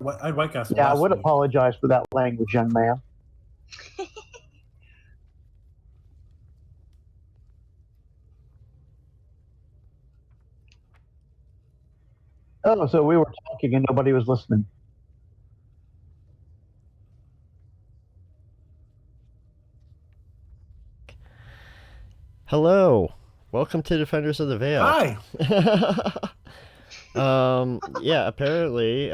I had White Castle Yeah, I last would week. apologize for that language, young man. Oh, so we were talking and nobody was listening. Hello. Welcome to Defenders of the Veil. Hi. Yeah, apparently,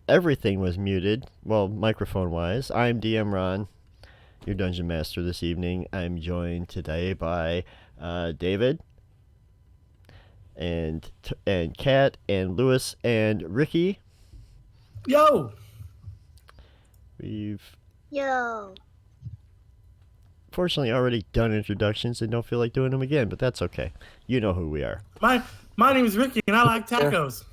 everything was muted. Well, microphone-wise. I'm DM Ron, your Dungeon Master this evening. I'm joined today by David and Kat and Lewis and Ricky. Yo. We've Yo. fortunately already done introductions and don't feel like doing them again, but that's okay. You know who we are. My name is Ricky, and I like tacos.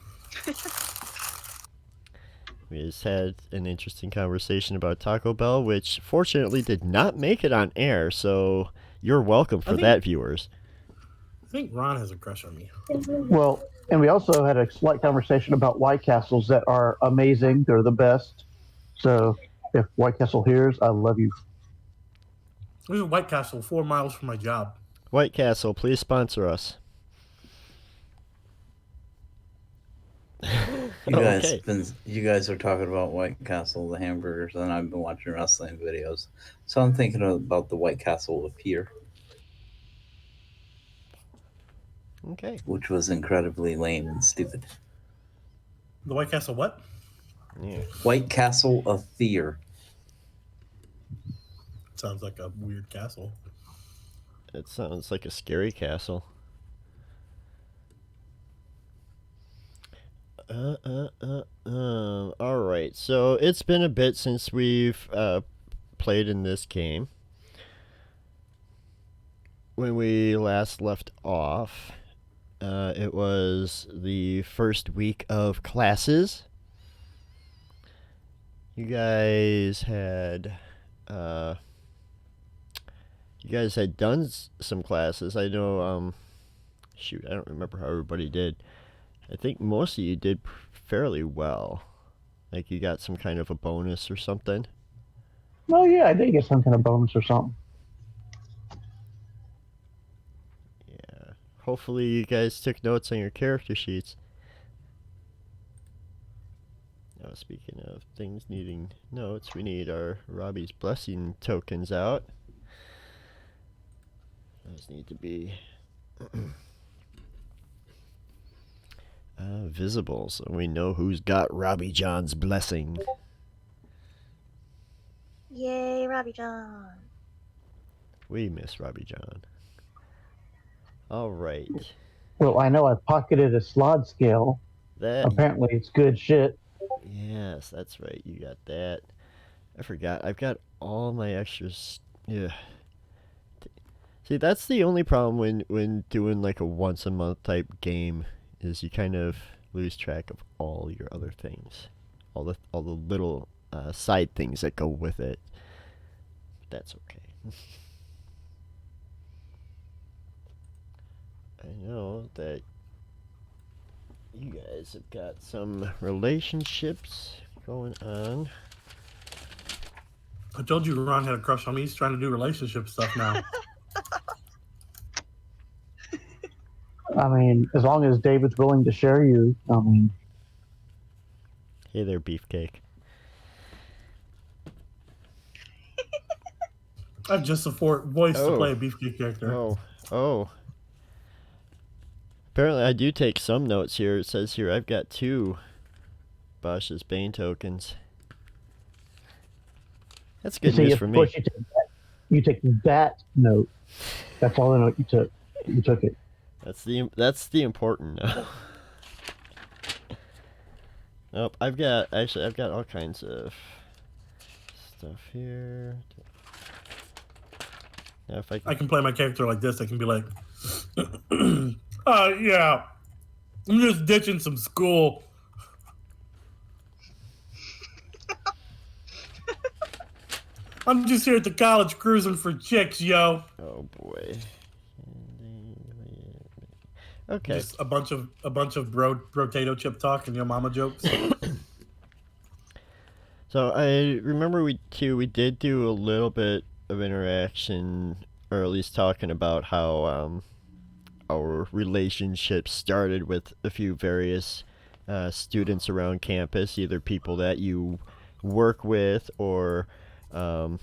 We just had an interesting conversation about Taco Bell, which fortunately did not make it on air, so you're welcome for that, viewers. I think Ron has a crush on me. Well, and we also had a slight conversation about White Castles that are amazing. They're the best. So if White Castle hears, I love you. This is White Castle, 4 miles from my job. White Castle, please sponsor us. You guys are talking about White Castle, the hamburgers, and I've been watching wrestling videos. So I'm thinking about the White Castle of Pier. Okay. Which was incredibly lame and stupid. The White Castle what? Yeah. White Castle of Fear. Sounds like a weird castle. It sounds like a scary castle. Alright, so it's been a bit since we've played in this game. When we last left off, it was the first week of classes. You guys had done some classes. I know, shoot, I don't remember how everybody did. I think most of you did fairly well. Like you got some kind of a bonus or something. Well, yeah, I did get some kind of bonus or something. Yeah. Hopefully you guys took notes on your character sheets. Now, speaking of things needing notes, we need our Robbie's Blessing tokens out. Those need to be visible, so we know who's got Robbie John's blessing. Yay, Robbie John. We miss Robbie John. All right. Well, I know I pocketed a slot scale. Apparently it's good shit. Yes, that's right. You got that. I forgot. I've got all my extras. Yeah. See, that's the only problem when doing like a once a month type game, is you kind of lose track of all your other things, all the little side things that go with it. But that's okay. I know that you guys have got some relationships going on. I told you Ron had a crush on me. He's trying to do relationship stuff now. I mean, as long as David's willing to share you, I mean. Hey there, Beefcake. I have just a voice to play a Beefcake character. Oh. Apparently I do take some notes here. It says here I've got 2 Bosch's Bane tokens. That's good news for me. You take that note. That's all the note you took. You took it. That's the important note. Nope, I've got all kinds of stuff here. Now if I can play my character like this. I can be like, yeah, I'm just ditching some school. I'm just here at the college cruising for chicks, yo. Oh boy. Okay. Just a bunch of potato chip talk and your mama jokes. So I remember we did do a little bit of interaction, or at least talking about how our relationship started with a few various students around campus, either people that you work with or um,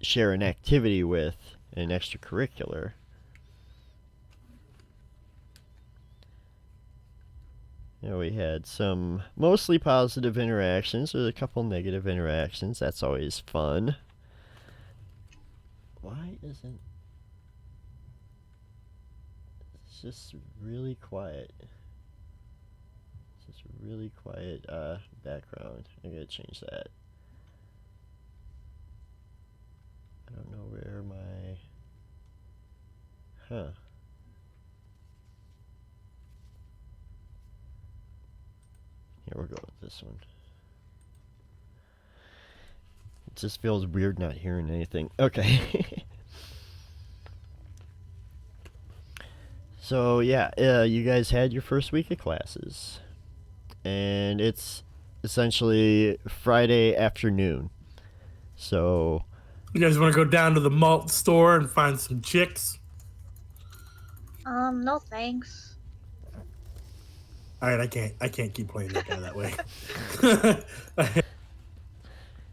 share an activity with, an extracurricular. We had some mostly positive interactions. There's a couple negative interactions. That's always fun. Why isn't... It's just really quiet. It's just really quiet background. I gotta change that. I don't know where my... Huh. Here, we'll go with this one. It just feels weird not hearing anything. Okay. So, yeah, you guys had your first week of classes. And it's essentially Friday afternoon. So... You guys want to go down to the malt store and find some chicks? No thanks. All right, I can't keep playing that guy that way.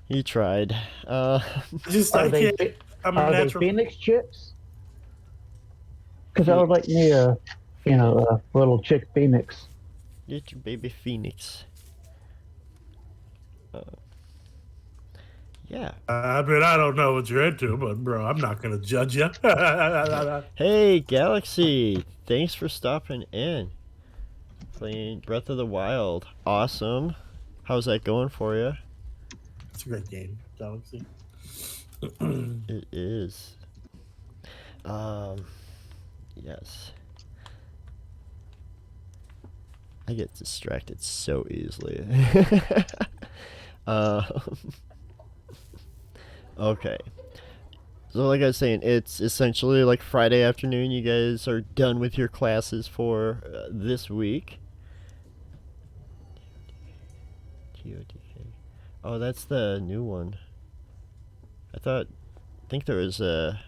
You tried. Just Are I they, can't. I'm a are they natural. Phoenix chicks? Because I would like me a little chick Phoenix. Get your baby Phoenix. Yeah. I mean, I don't know what you're into, but bro, I'm not gonna judge you. Hey, Galaxy! Thanks for stopping in. Playing Breath of the Wild. Awesome. How's that going for you? It's a great game, Galaxy. It is. Yes. I get distracted so easily. Okay. So like I was saying, it's essentially like Friday afternoon. You guys are done with your classes for this week. TOTK. Oh, that's the new one. I think there was a,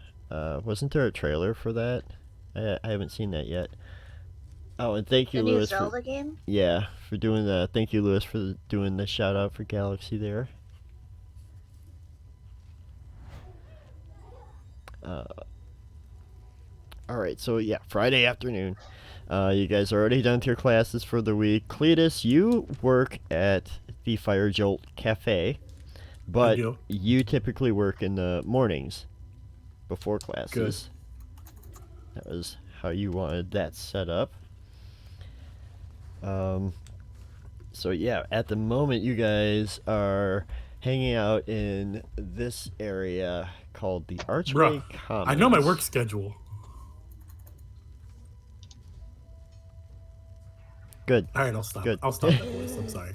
wasn't there a trailer for that? I haven't seen that yet. Oh, and thank you, The new Lewis, Zelda game? yeah, for doing the, thank you, Lewis, for doing the shout out for Galaxy there. Alright, so yeah, Friday afternoon. You guys are already done with your classes for the week. Cletus, you work at the Fire Jolt Cafe, but do. you typically work in the mornings before classes. That was how you wanted that set up. So yeah, at the moment you guys are hanging out in this area called the Archway Bruh, Commons. I know my work schedule. Good. All right, I'll stop. Good. I'll stop that voice. I'm sorry.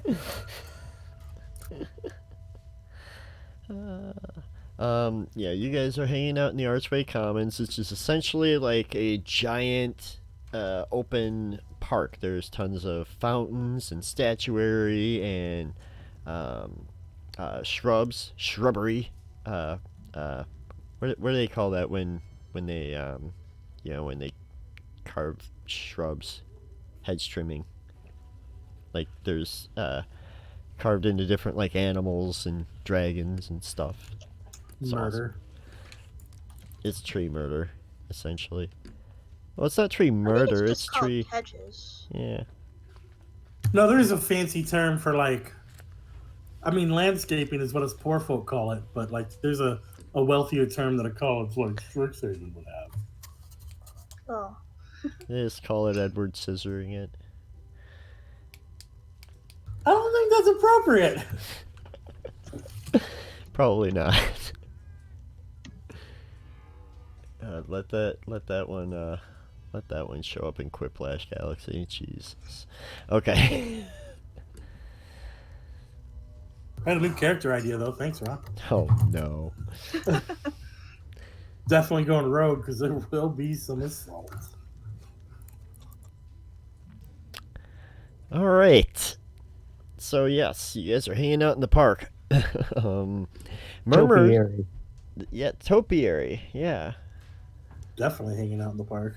Yeah, you guys are hanging out in the Archway Commons, which is essentially like a giant open park. There's tons of fountains and statuary and shrubbery. What do they call that when they when they carve shrubs? Hedge trimming. Like there's carved into different like animals and dragons and stuff. It's Murder. awesome. It's tree murder, essentially. Well, it's not tree I think murder. it's It's just called tree. hedges. Yeah. No, there is a fancy term for like. I mean, landscaping is what us poor folk call it, but like, there's a wealthier term that a college like Strixhaven would have. Oh. They just call it Edward scissoring it. I don't think that's appropriate. Probably not. Let that one show up in Quiplash Galaxy. Jesus. Okay. I had a new character idea though. Thanks, Rob. Oh no. Definitely going rogue because there will be some assault. All right. So yes, you guys are hanging out in the park. Murmur, Topiary. yeah, topiary, yeah. Definitely hanging out in the park.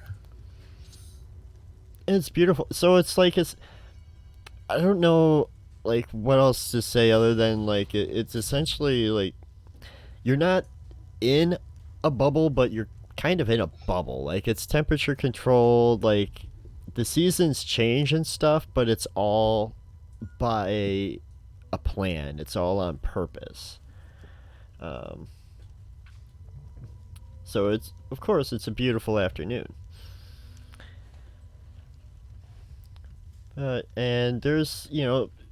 It's beautiful. So it's like I don't know like what else to say other than like it's essentially like you're not in a bubble, but you're kind of in a bubble. Like it's temperature controlled, like the seasons change and stuff, but it's all by a plan. It's all on purpose. Um, so it's of course it's a beautiful afternoon. And there's,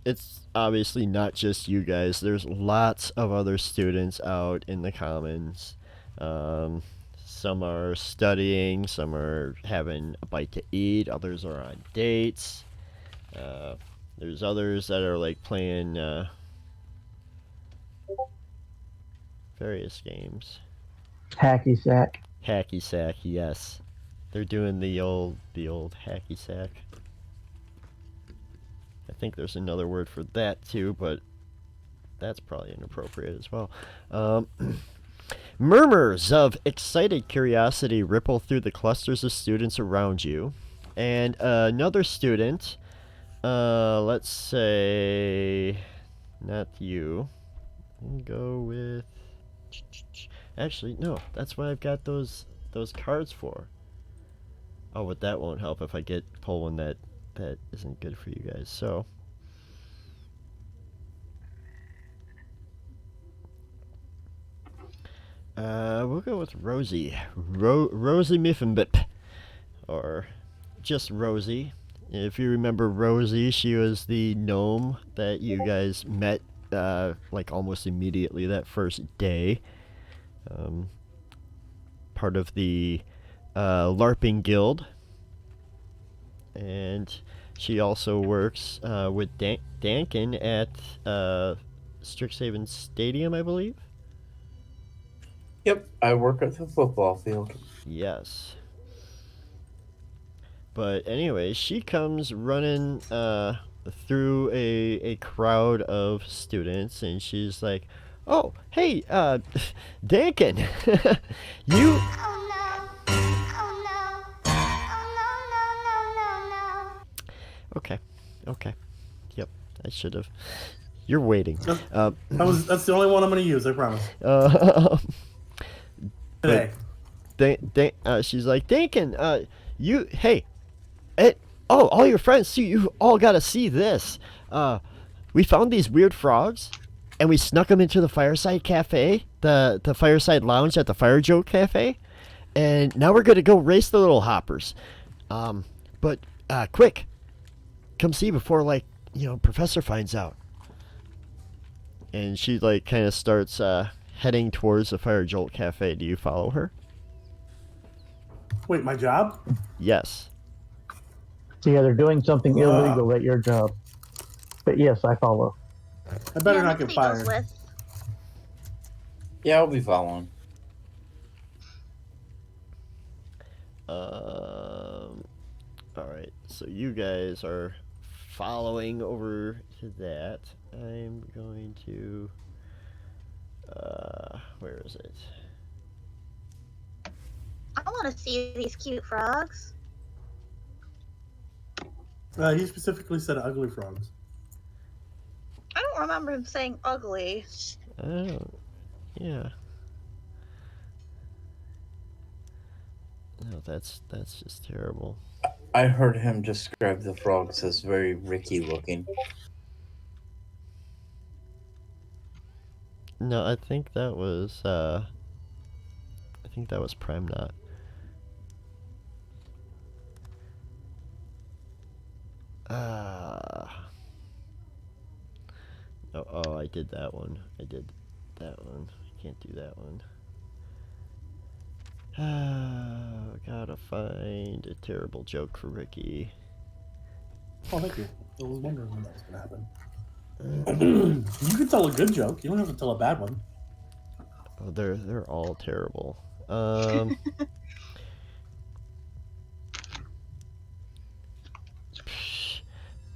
it's obviously not just you guys. There's lots of other students out in the commons. Um, some are studying, some are having a bite to eat, others are on dates. There's others that are like playing various games. Hacky sack. Hacky sack, yes. They're doing the old hacky sack. I think there's another word for that too, but that's probably inappropriate as well. Murmurs of excited curiosity ripple through the clusters of students around you. And another student, let's say, not you. We'll go with. Actually, no, that's what I've got those cards for. Oh, but that won't help if I pull one that isn't good for you guys. So we'll go with Rosie. Rosie Miffenbip. Or just Rosie. If you remember Rosie, she was the gnome that you guys met like almost immediately that first day. Part of the LARPing Guild. And she also works with Dankin at Strixhaven Stadium, I believe. Yep, I work at the football field. Yes. But anyway, she comes running through a crowd of students, and she's like, "Oh, hey, Dankin, you." Oh no! Oh no! Oh no! No! No! No! No! No! Okay, okay, yep, I should have. You're waiting. That's the only one I'm going to use. I promise. But she's like, Dankin, all your friends, see, you all gotta see this. We found these weird frogs, and we snuck them into the Fireside Cafe, the Fireside Lounge at the Fire Joke Cafe, and now we're gonna go race the little hoppers. But quick, come see before Professor finds out. And she kind of starts heading towards the Fire Jolt Cafe. Do you follow her? Wait, my job? Yes. So yeah, they're doing something illegal at your job. But yes, I follow. I better not Nixie get goes fired. with. Yeah, I'll be following. Alright, so you guys are following over to that. I'm going to... where is it? I want to see these cute frogs. He specifically said ugly frogs. I don't remember him saying ugly. Oh, yeah. No, that's just terrible. I heard him describe the frogs as very Ricky looking. No, I think that was Prime Knot. Oh, I did that one. I did that one. I can't do that one. Gotta find a terrible joke for Ricky. Oh, thank you. I was wondering when that was going to happen. You can tell a good joke. You don't have to tell a bad one. Oh, they're all terrible.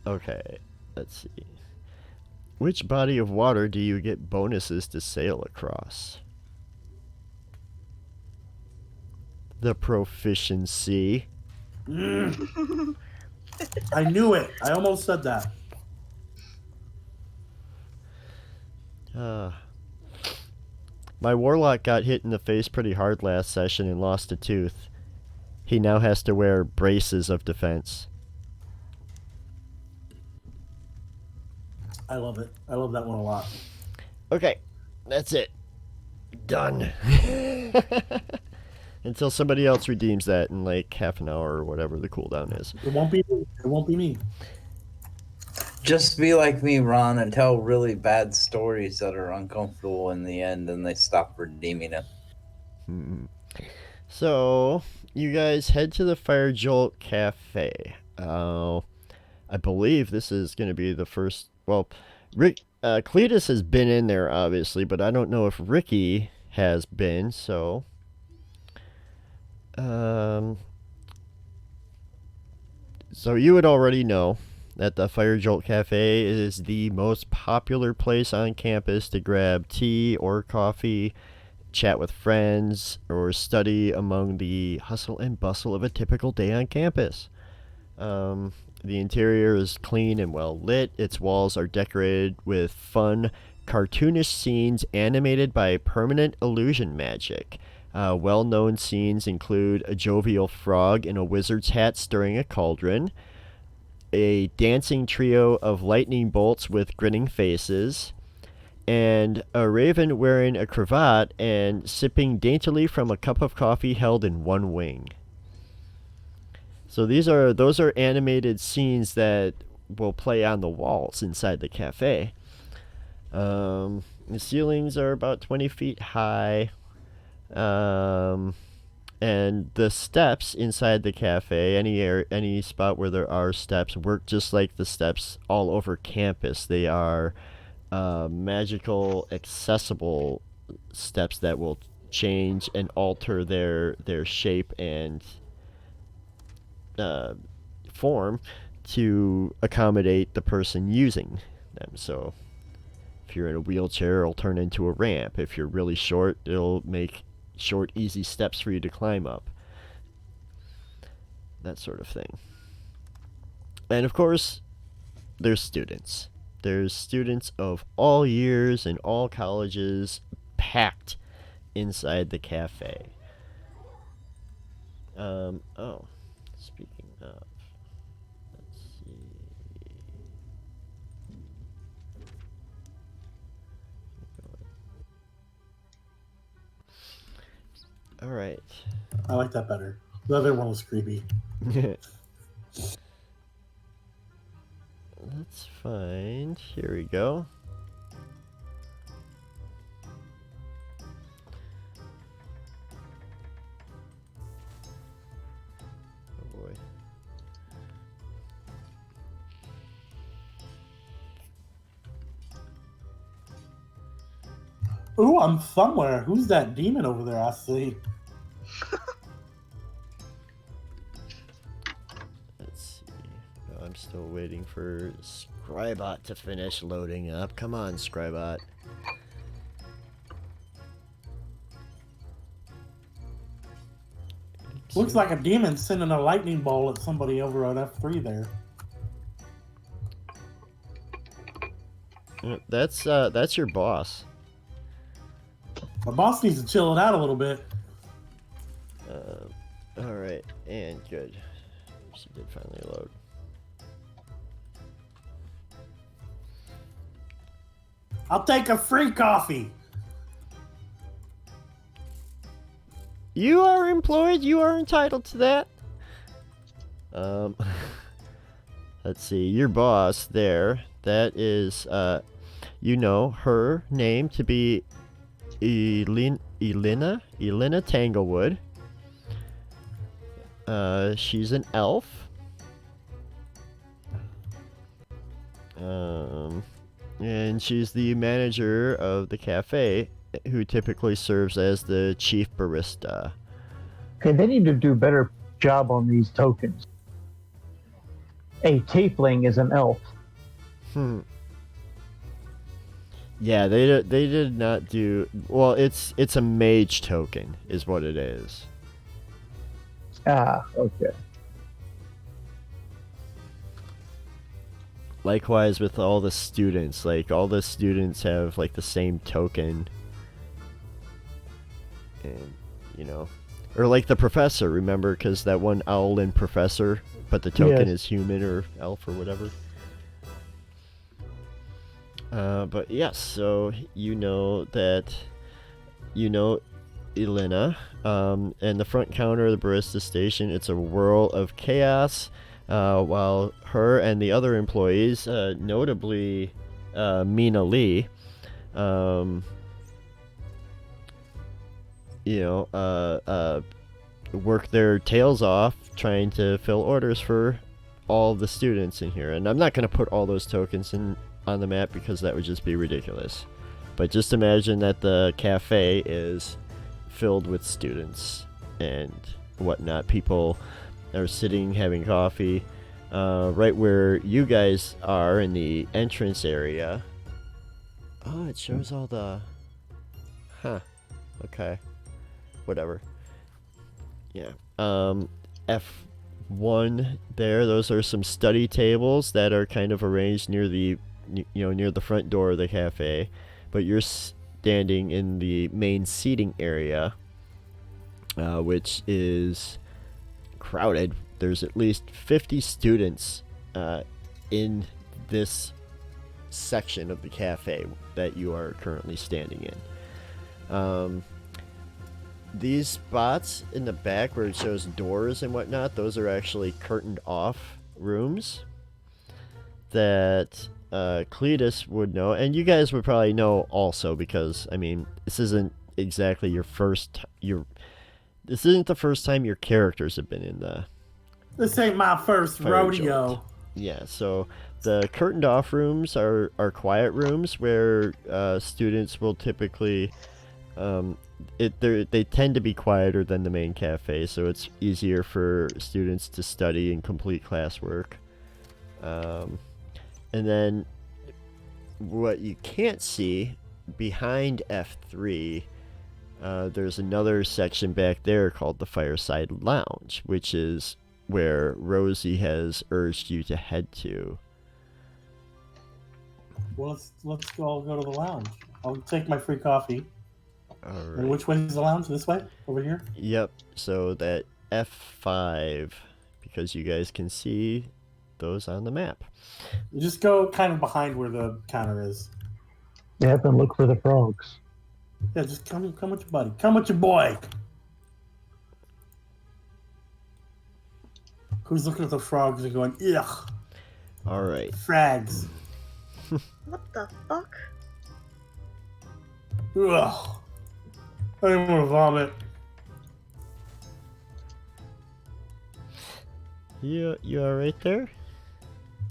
Okay, let's see. Which body of water do you get bonuses to sail across? The Proficiency. Mm. I knew it. I almost said that. My Warlock got hit in the face pretty hard last session and lost a tooth. He now has to wear braces of defense. I love it. I love that one a lot. Okay, that's it. Done. Until somebody else redeems that in like half an hour or whatever the cooldown is. It won't be me. It won't be me. Just be like me, Ron, and tell really bad stories that are uncomfortable in the end, and they stop redeeming it. So, you guys head to the Fire Jolt Cafe. I believe this is going to be the first... Well, Cletus has been in there, obviously, but I don't know if Ricky has been, so... So you would already know that the Fire Jolt Cafe is the most popular place on campus to grab tea or coffee, chat with friends, or study among the hustle and bustle of a typical day on campus. The interior is clean and well lit. Its walls are decorated with fun, cartoonish scenes animated by permanent illusion magic. Well-known scenes include a jovial frog in a wizard's hat stirring a cauldron, a dancing trio of lightning bolts with grinning faces, and a raven wearing a cravat and sipping daintily from a cup of coffee held in one wing. So those are animated scenes that will play on the walls inside the cafe. The ceilings are about 20 feet high. And the steps inside the cafe, any spot where there are steps, work just like the steps all over campus. They are magical, accessible steps that will change and alter their shape and form to accommodate the person using them. So if you're in a wheelchair, it'll turn into a ramp. If you're really short, it'll make short, easy steps for you to climb up. That sort of thing. And of course, there's students. There's students of all years and all colleges packed inside the cafe. Speaking of, let's see. All right. I like that better. The other one was creepy. Let's find. Here we go. Oh boy. Ooh, I'm somewhere. Who's that demon over there? I see. Let's see. Oh, I'm still waiting for Scribot to finish loading up. Come on, Scribot. Looks like a demon sending a lightning ball at somebody over at F3 there. That's your boss. My boss needs to chill it out a little bit. All right, and good. She did finally load. I'll take a free coffee. You are employed. You are entitled to that. Let's see. Your boss there. That is, you know her name to be Elena Tanglewood. She's an elf. And she's the manager of the cafe, who typically serves as the chief barista. Okay, they need to do a better job on these tokens. A tiefling is an elf. Yeah, they did not do well. It's a mage token, is what it is. Ah, okay. Likewise with all the students, like all the students have like the same token, and you know, or like the professor. Remember, because that one owlin professor, but the token Yes. is human or elf or whatever. But yes, so you know that, Elena, and the front counter of the barista station, it's a whirl of chaos, while her and the other employees, notably Mina Lee, work their tails off trying to fill orders for all the students in here. And I'm not going to put all those tokens on the map because that would just be ridiculous. But just imagine that the cafe is filled with students and whatnot. People are sitting having coffee right where you guys are in the entrance area. Oh, it shows all the... Huh. Okay. Whatever. Yeah. F1 there. Those are some study tables that are kind of arranged near the front door of the cafe, but you're standing in the main seating area, which is crowded. There's at least 50 students in this section of the cafe that you are currently standing in. These spots in the back where it shows doors and whatnot, those are actually curtained off rooms that Cletus would know, and you guys would probably know also, because I mean, this isn't exactly this isn't the first time your characters have been in the This ain't my first Fire rodeo. Jolt. Yeah, so the curtained off rooms are quiet rooms where students will typically they tend to be quieter than the main cafe, so it's easier for students to study and complete classwork. And then what you can't see behind F3, there's another section back there called the Fireside Lounge, which is where Rosie has urged you to head to. Well, let's all go to the lounge. I'll take my free coffee. All And right. which way is the lounge? This way? Over here? Yep. So that F5, because you guys can see those on the map. You just go kind of behind where the counter is. Yeah, and look for the frogs. Yeah, just come with your buddy. Come with your boy. Who's looking at the frogs and going, ugh, All right. frags. What the fuck? Ugh. I don't want to vomit. You all right there?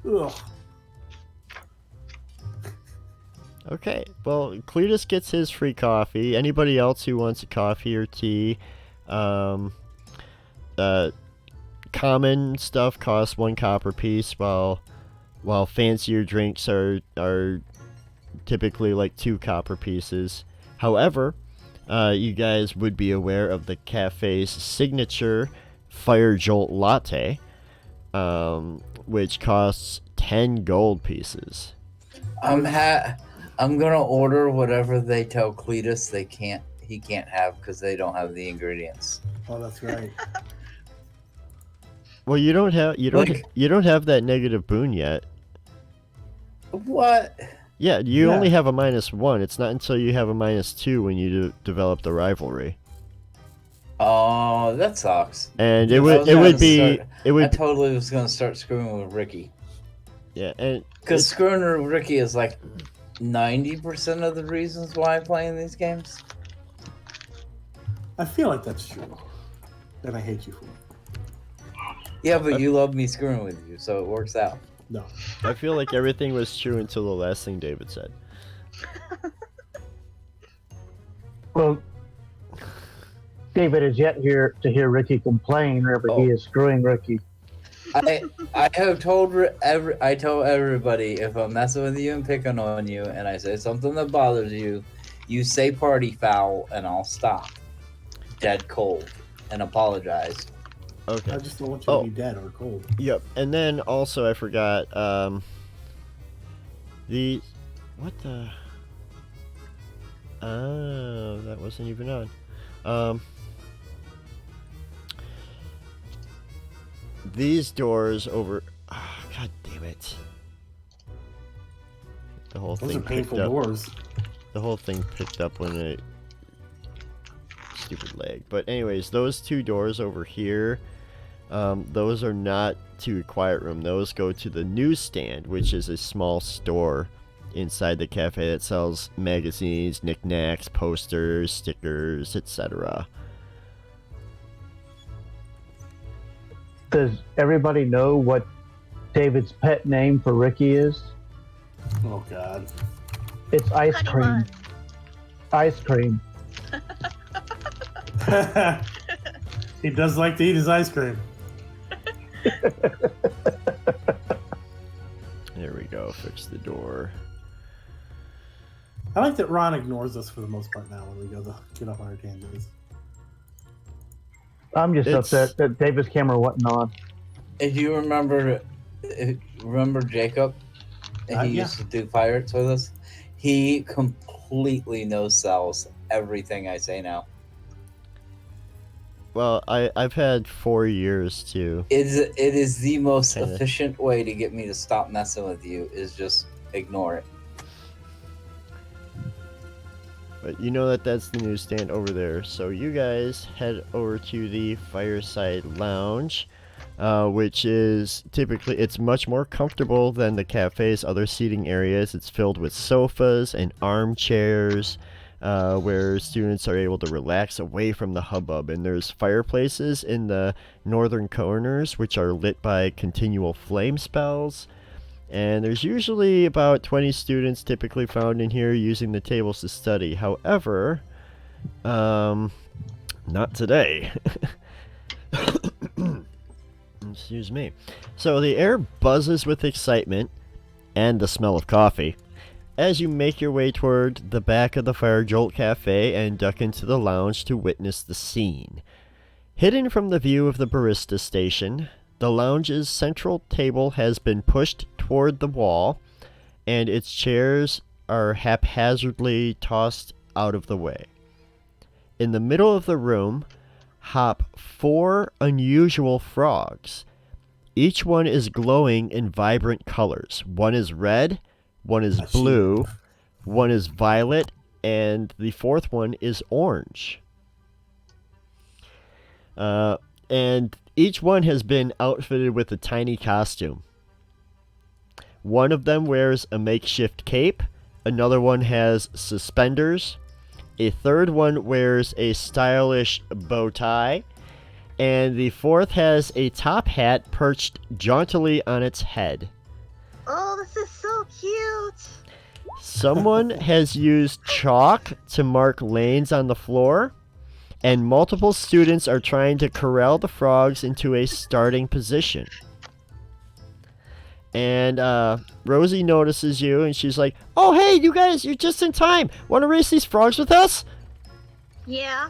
Ugh. Okay. Well, Cletus gets his free coffee. Anybody else who wants a coffee or tea? Common stuff costs 1 copper piece, while fancier drinks are typically like 2 copper pieces. However, you guys would be aware of the cafe's signature Fire Jolt latte, which costs 10 gold pieces. I'm gonna order whatever they tell Cletus he can't have because they don't have the ingredients. Oh, that's right. Well, you don't have that negative boon yet. What? Yeah, you Yeah. only have a -1. It's not until you have a -2 when you develop the rivalry. Oh, that sucks. And I it would I totally was gonna start screwing with Ricky. yeah, and Because screwing with Ricky is like 90% of the reasons why I'm playing these games. I feel like that's true. And I hate you for it. Yeah, but you love me screwing with you, so it works out. No. I feel like everything was true until the last thing David said. Well, David is yet here to hear Ricky complain whenever he Oh. is screwing Ricky. I have told I tell everybody, if I'm messing with you and picking on you, and I say something that bothers you, you say party foul, and I'll stop. Dead cold, and apologize. Okay. I just don't want you to Oh. be dead or cold. Yep. And then also I forgot the what the oh, that wasn't even on. These doors over God damn it. The whole Those thing are painful picked up. doors. The whole thing picked up when it stupid leg. But anyways, those two doors over here, those are not to a quiet room. Those go to the newsstand, which is a small store inside the cafe that sells magazines, knickknacks, posters, stickers, etc. Does everybody know what David's pet name for Ricky is? Oh God. It's ice Honey cream. bun. Ice cream. He does like to eat his ice cream. There we go. Fix the door. I like that Ron ignores us for the most part now when we go to get off our tangents. I'm just It's- upset that David's camera wasn't on. If you remember Jacob, he Yeah. used to do pirates with us. He completely no-sells everything I say now. Well, I've had 4 years to. It is the most Kinda. efficient way to get me to stop messing with you is just ignore it. But you know that that's the newsstand over there. So you guys head over to the Fireside Lounge, which is typically, it's much more comfortable than the cafe's other seating areas. It's filled with sofas and armchairs, where students are able to relax away from the hubbub. And there's fireplaces in the northern corners, which are lit by continual flame spells. And there's usually about 20 students typically found in here using the tables to study. However, not today. Excuse me. So the air buzzes with excitement and the smell of coffee as you make your way toward the back of the Fire Jolt Cafe and duck into the lounge to witness the scene. Hidden from the view of the barista station, the lounge's central table has been pushed toward the wall, and its chairs are haphazardly tossed out of the way. In the middle of the room hop 4 unusual frogs. Each one is glowing in vibrant colors. One is red, one is blue, one is violet, and the fourth one is orange. And each one has been outfitted with a tiny costume. One of them wears a makeshift cape, another one has suspenders, a third one wears a stylish bow tie, and the fourth has a top hat perched jauntily on its head. Oh, this is so cute. Someone has used chalk to mark lanes on the floor, and multiple students are trying to corral the frogs into a starting position. And Rosie notices you, and she's like, "Oh, hey, you guys, you're just in time. Want to race these frogs with us?" Yeah.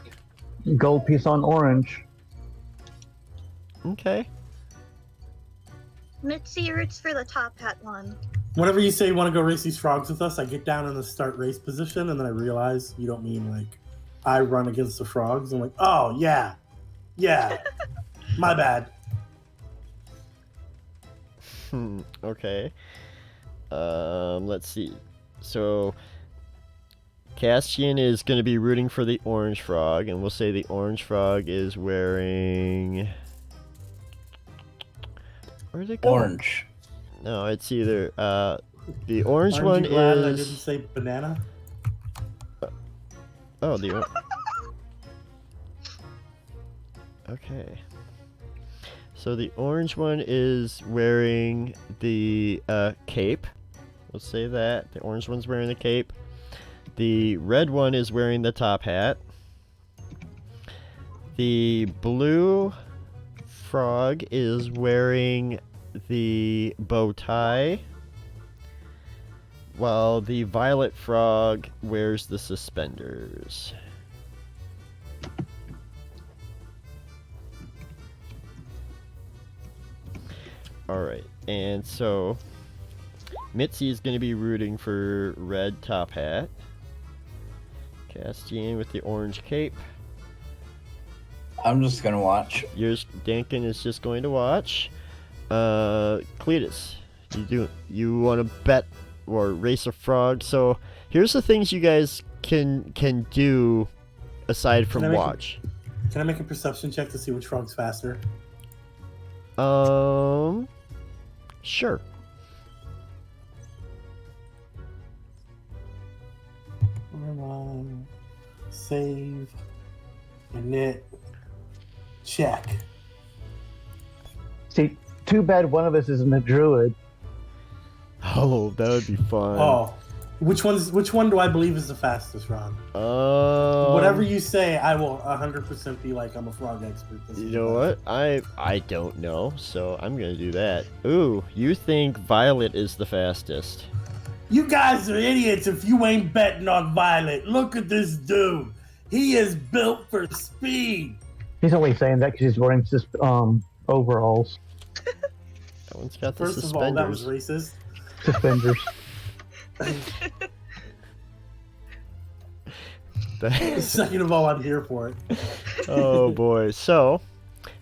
Gold piece on orange. Okay. Mitzi roots for the top hat one. Whenever you say you want to go race these frogs with us, I get down in the start race position, and then I realize you don't mean like I run against the frogs. I'm like, oh yeah, my bad. Okay. Let's see. So, Castian is going to be rooting for the orange frog, and we'll say the orange frog is wearing... Where'd it go? Orange. No, it's either, the orange Aren't one you glad I didn't is... say banana? Oh, the... Okay. So the orange one is wearing the cape. We'll say that. The orange one's wearing the cape. The red one is wearing the top hat. The blue frog is wearing the bow tie, while the violet frog wears the suspenders. Alright, and so Mitzi is going to be rooting for red top hat. Castian with the orange cape. I'm just gonna watch. Dankin is just going to watch. Cletus, you want to bet or race a frog? So here's the things you guys can do aside from watch. Can I make a perception check to see which frog's faster? Sure. Save. Init. Check. See, too bad one of us isn't a druid. Oh, that would be fun. Oh, which one do I believe is the fastest, Ron? Whatever you say, I will 100% be like I'm a frog expert. You know what? I don't know, so I'm gonna do that. Ooh, you think Violet is the fastest? You guys are idiots if you ain't betting on Violet. Look at this dude. He is built for speed. He's only saying that because he's wearing overalls. That one's got the First suspenders. of all, that was racist. Suspenders. Second of all, I'm here for it. Oh boy. So,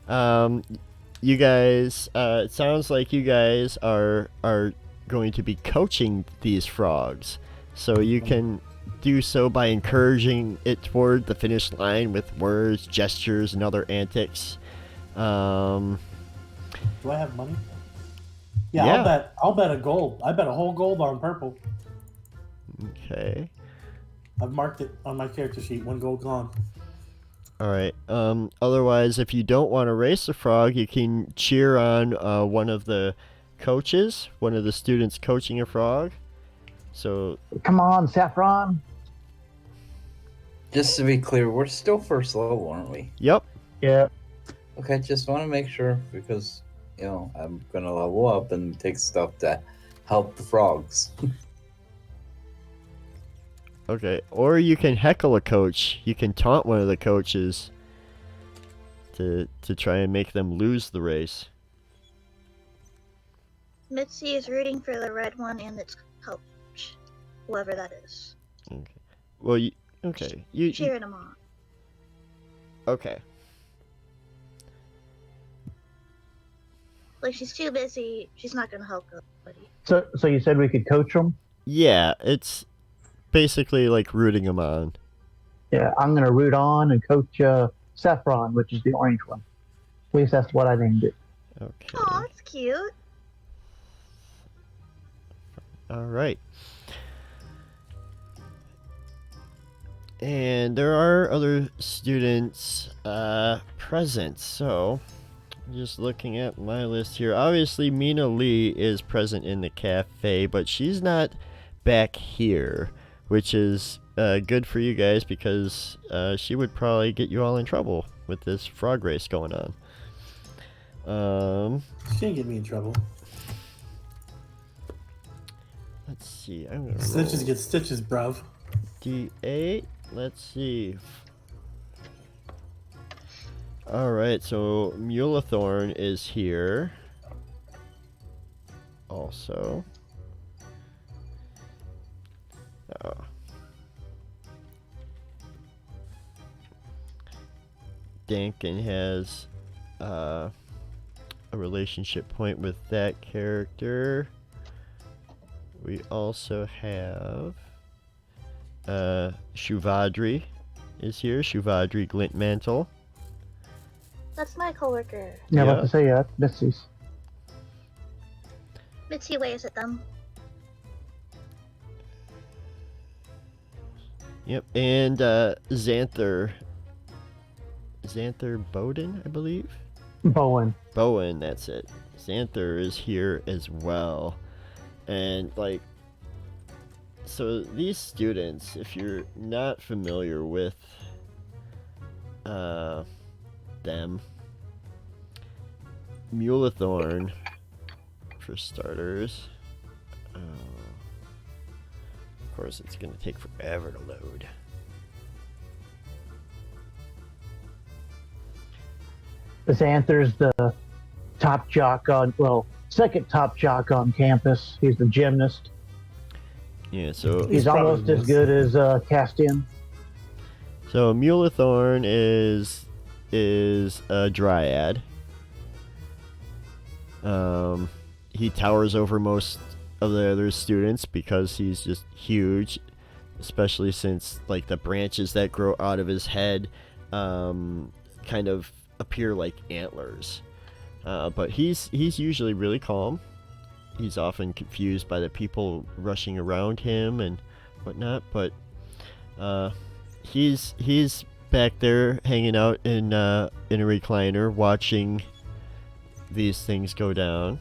you guys, it sounds like you guys are going to be coaching these frogs. So you can do so by encouraging it toward the finish line with words, gestures, and other antics. Do I have money? Yeah. I'll bet a gold. I bet a whole gold on purple. Okay. I've marked it on my character sheet. 1 gold gone. Alright, otherwise, if you don't want to race a frog, you can cheer on one of the coaches, one of the students coaching a frog. So, come on, Saffron. Just to be clear, we're still first level, aren't we? yep. Yeah. Okay, just want to make sure because, I'm going to level up and take stuff to help the frogs. Okay, or you can heckle a coach. You can taunt one of the coaches to try and make them lose the race. Mitzi is rooting for the red one and its coach, whoever that is. Okay. Well, you Cheering them on. okay. Like, she's too busy. She's not going to help nobody. So you said we could coach them? Yeah, it's basically like rooting them on. Yeah, I'm going to root on and coach Saffron, which is the orange one. At least that's what I named it. Okay. Aw, that's cute. All right. And there are other students present, so just looking at my list here. Obviously, Mina Lee is present in the cafe, but she's not back here, which is good for you guys because she would probably get you all in trouble with this frog race going on. She didn't get me in trouble. Let's see. I'm gonna Stitches roll get stitches, bruv. D8. Let's see. Alright, so Mulethorn is here. Also. Dankin has a relationship point with that character. We also have Shuvadri is here. Shuvadri Glintmantle. That's my coworker. Yeah, Yeah. about to say, yeah, Mitzi's. Mitzi waves at them. Yep, and Xanther Bowden, I believe? Bowen. Bowen, that's it. Xanther is here as well. And, like, so these students, if you're not familiar with them, Mulethorn for starters. Of course, it's going to take forever to load. Xanther's the top jock on, second top jock on campus. He's the gymnast. Yeah, so He's almost as good as Castian. So Mulethorn is a dryad. He towers over most of the other students because he's just huge, especially since like the branches that grow out of his head kind of appear like antlers. But he's usually really calm. He's often confused by the people rushing around him and whatnot, but he's back there hanging out in a recliner watching these things go down.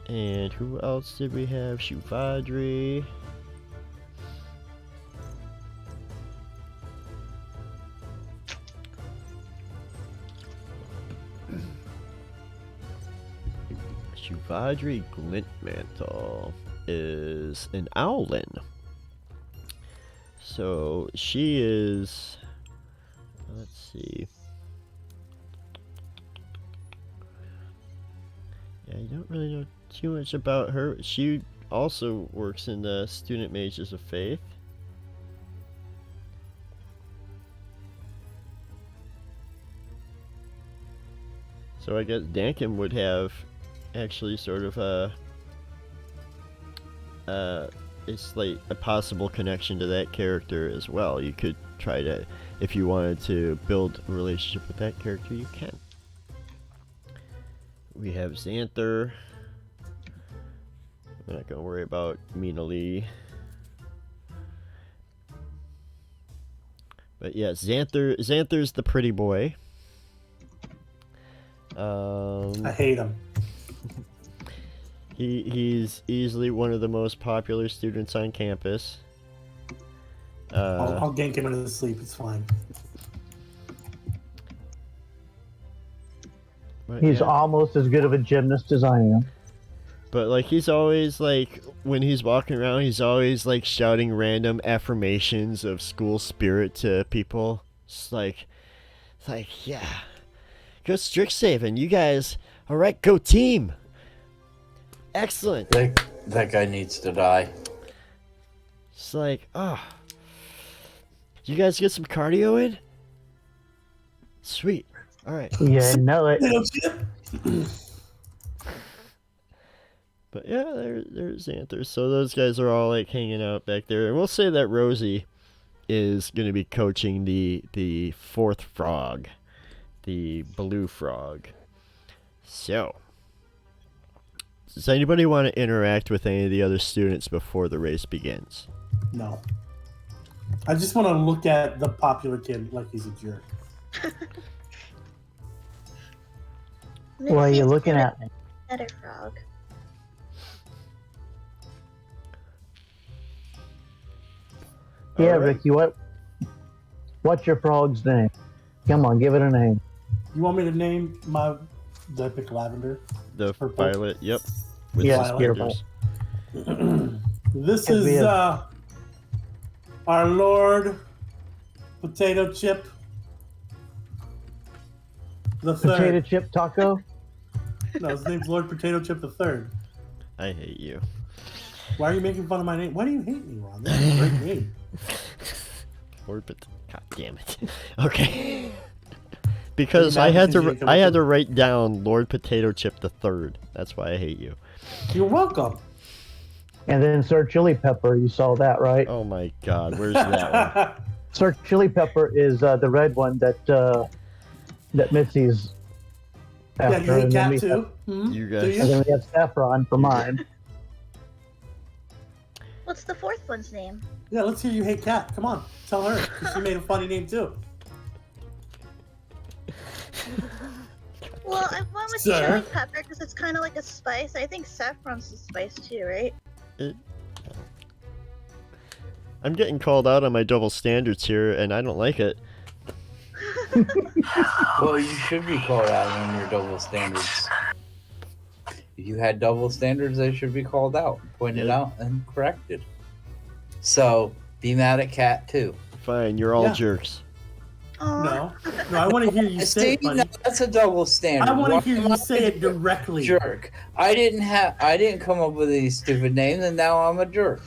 And who else did we have? Shuvadri. Shuvadri Glintmantle is an owlin. So she is, let's see. Yeah, I don't really know too much about her. She also works in the Student Mages of Faith. So I guess Dankin would have actually sort of it's like a possible connection to that character as well. You could try to, if you wanted to build a relationship with that character, you can. We have Xanther. I'm not gonna worry about Mina Lee. But yeah, Xanther's the pretty boy. I hate him. He's easily one of the most popular students on campus. I'll gank him into sleep. It's fine. He's almost as good of a gymnast as I am. But like he's always like when he's walking around, he's always like shouting random affirmations of school spirit to people. It's like yeah, go Strixhaven, you guys. All right, go team. Excellent. That guy needs to die. It's like, you guys get some cardio in? Sweet. All right. Yeah, know it. But yeah, there's Xanther. So those guys are all like hanging out back there, and we'll say that Rosie is going to be coaching the fourth frog, the blue frog. So, does anybody want to interact with any of the other students before the race begins? No. I just want to look at the popular kid like he's a jerk. Why are you looking at me? Better frog. Yeah, Alright. Ricky, what's your frog's name? Come on, give it a name. You want me to name my... Did I pick Lavender? The Purple. violet, yep. With Yeah, suspenders. This Could be is a- our Lord Potato Chip the Potato Third. chip taco? No, his name's Lord Potato Chip the Third. I hate you. Why are you making fun of my name? Why do you hate me, Ron? That's a great name. God damn it. Okay. Because I mad had because you to didn't come I up had with- to write down Lord Potato Chip the Third. That's why I hate you. You're welcome. And then Sir Chili Pepper, you saw that, right? Oh my God, where's that one? Sir Chili Pepper is the red one that Mitzi's Yeah, you after. hate and, then cat we too? have, Hmm? You Do guys- and you? then we have Saffron for mine. What's the fourth one's name? Yeah, let's hear you hate cat. Come on, tell her. 'Cause she made a funny name too. Well, I went with Sir? chili pepper because it's kind of like a spice. I think saffron's a spice too, right? I'm getting called out on my double standards here, and I don't like it. Well, you should be called out on your double standards. If you had double standards, they should be called out, pointed Yep. out, and corrected. So, be mad at Cat too. Fine, you're all Yeah. jerks. No, I want to hear you say See, it, buddy. no, that's a double standard. I want to Why hear am you I say it a directly. jerk? I didn't come up with these stupid names, and now I'm a jerk.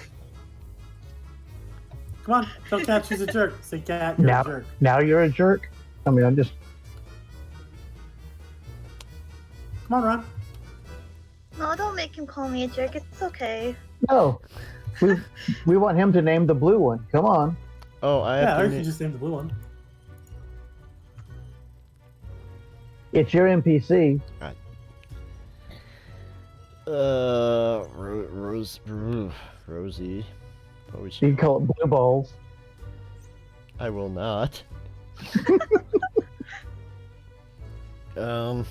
Come on, tell Cat she's a jerk. Say Cat, you're a jerk. Now you're a jerk. I mean, I'm just. Come on, Ron. No, don't make him call me a jerk. It's okay. No. We want him to name the blue one. Come on. Oh, I Yeah, have or to you can name. just name the blue one. It's your NPC. Rosie. What would You she? can call it Blue Balls. I will not. Um.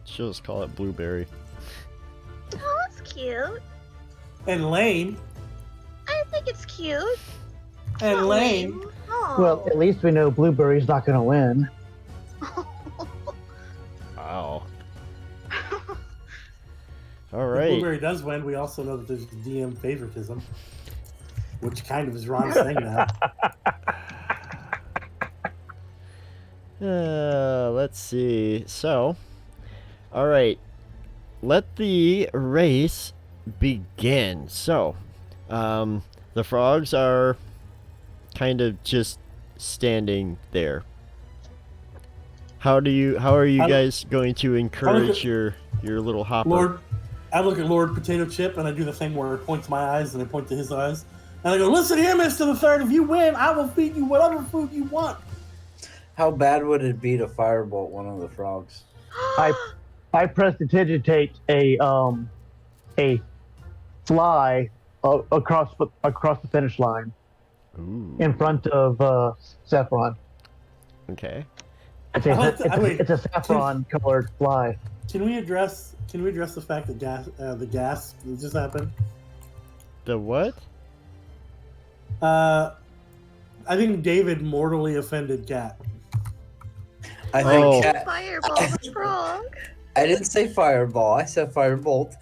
She'll just call it Blueberry. Oh, that's cute. And lame. I think it's cute. And Not lame. Oh. Well, at least we know Blueberry's not going to win. Wow. All If right. Blueberry does win, we also know that there's DM favoritism, which kind of is Ron's thing now. Let's see. So, all right. Let the race begin. So, the frogs are kind of just standing there. How are you guys going to encourage your little hopper? I look at Lord Potato Chip and I do the thing where it points my eyes and I point to his eyes. And I go, listen here, Mr. the Third, if you win, I will feed you whatever food you want. How bad would it be to firebolt one of the frogs? I prestidigitate a fly across the finish line Ooh. in front of Saffron. Okay. It's a saffron colored fly. Can we address the fact that the gas just happened? The what? I think David mortally offended Cat. I think Oh. Cat. Fireball the frog. I didn't say fireball. I said firebolt.